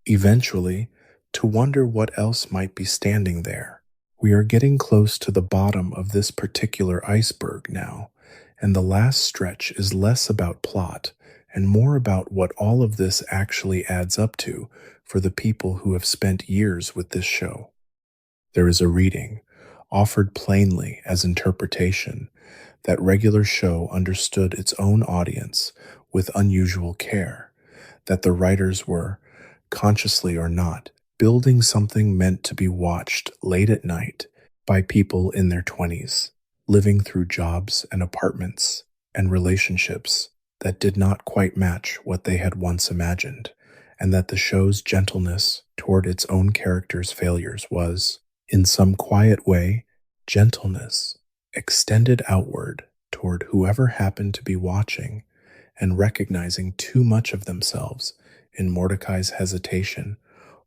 S1: eventually, to wonder what else might be standing there. We are getting close to the bottom of this particular iceberg now, and the last stretch is less about plot and more about what all of this actually adds up to for the people who have spent years with this show. There is a reading, offered plainly as interpretation, that regular show understood its own audience with unusual care, that the writers were, consciously or not, building something meant to be watched late at night by people in their 20s, living through jobs and apartments and relationships that did not quite match what they had once imagined, and that the show's gentleness toward its own characters' failures was, in some quiet way, gentleness extended outward toward whoever happened to be watching and recognizing too much of themselves in Mordecai's hesitation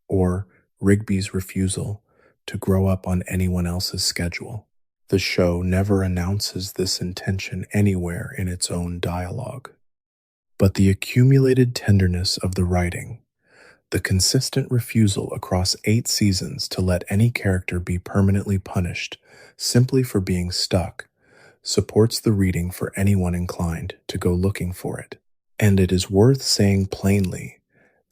S1: or Rigby's refusal to grow up on anyone else's schedule. The show never announces this intention anywhere in its own dialogue. But the accumulated tenderness of the writing, the consistent refusal across 8 seasons to let any character be permanently punished simply for being stuck, supports the reading for anyone inclined to go looking for it. And it is worth saying plainly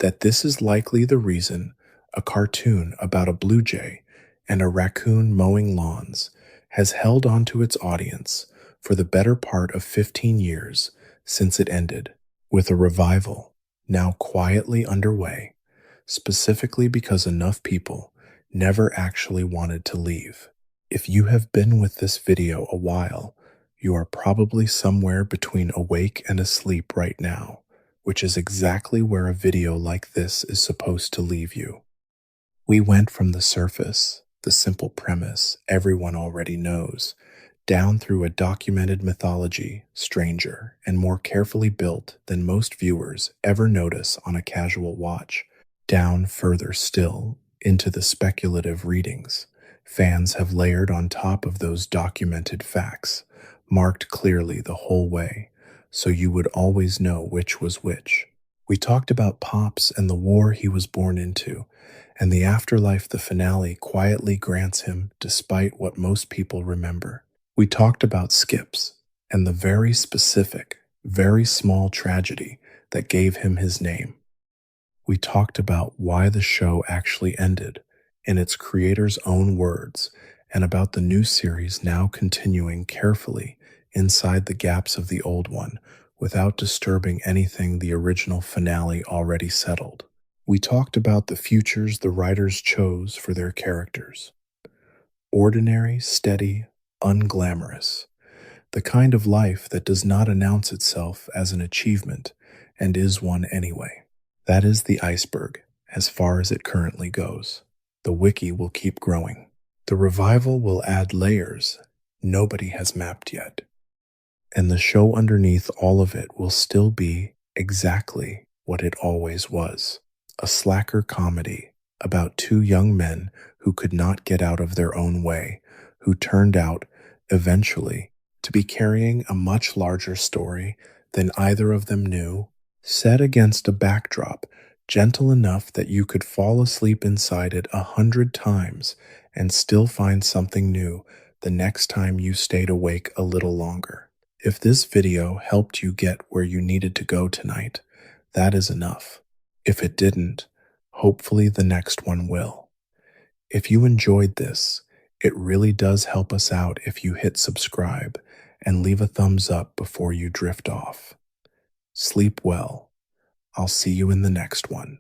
S1: that this is likely the reason a cartoon about a blue jay and a raccoon mowing lawns has held on to its audience for the better part of 15 years since it ended, with a revival now quietly underway, specifically because enough people never actually wanted to leave. If you have been with this video a while, you are probably somewhere between awake and asleep right now, which is exactly where a video like this is supposed to leave you. We went from the surface, the simple premise everyone already knows, down through a documented mythology, stranger, and more carefully built than most viewers ever notice on a casual watch, down further still into the speculative readings fans have layered on top of those documented facts, marked clearly the whole way, so you would always know which was which. We talked about Pops and the war he was born into, and the afterlife the finale quietly grants him despite what most people remember. We talked about Skips and the very specific, very small tragedy that gave him his name. We talked about why the show actually ended, in its creator's own words, and about the new series now continuing carefully inside the gaps of the old one without disturbing anything the original finale already settled. We talked about the futures the writers chose for their characters. Ordinary, steady, unglamorous. The kind of life that does not announce itself as an achievement and is one anyway. That is the iceberg, as far as it currently goes. The wiki will keep growing. The revival will add layers nobody has mapped yet. And the show underneath all of it will still be exactly what it always was. A slacker comedy about 2 young men who could not get out of their own way, who turned out, eventually, to be carrying a much larger story than either of them knew, set against a backdrop gentle enough that you could fall asleep inside it 100 times and still find something new the next time you stayed awake a little longer. If this video helped you get where you needed to go tonight, that is enough. If it didn't, hopefully the next one will. If you enjoyed this, it really does help us out if you hit subscribe and leave a thumbs up before you drift off. Sleep well. I'll see you in the next one.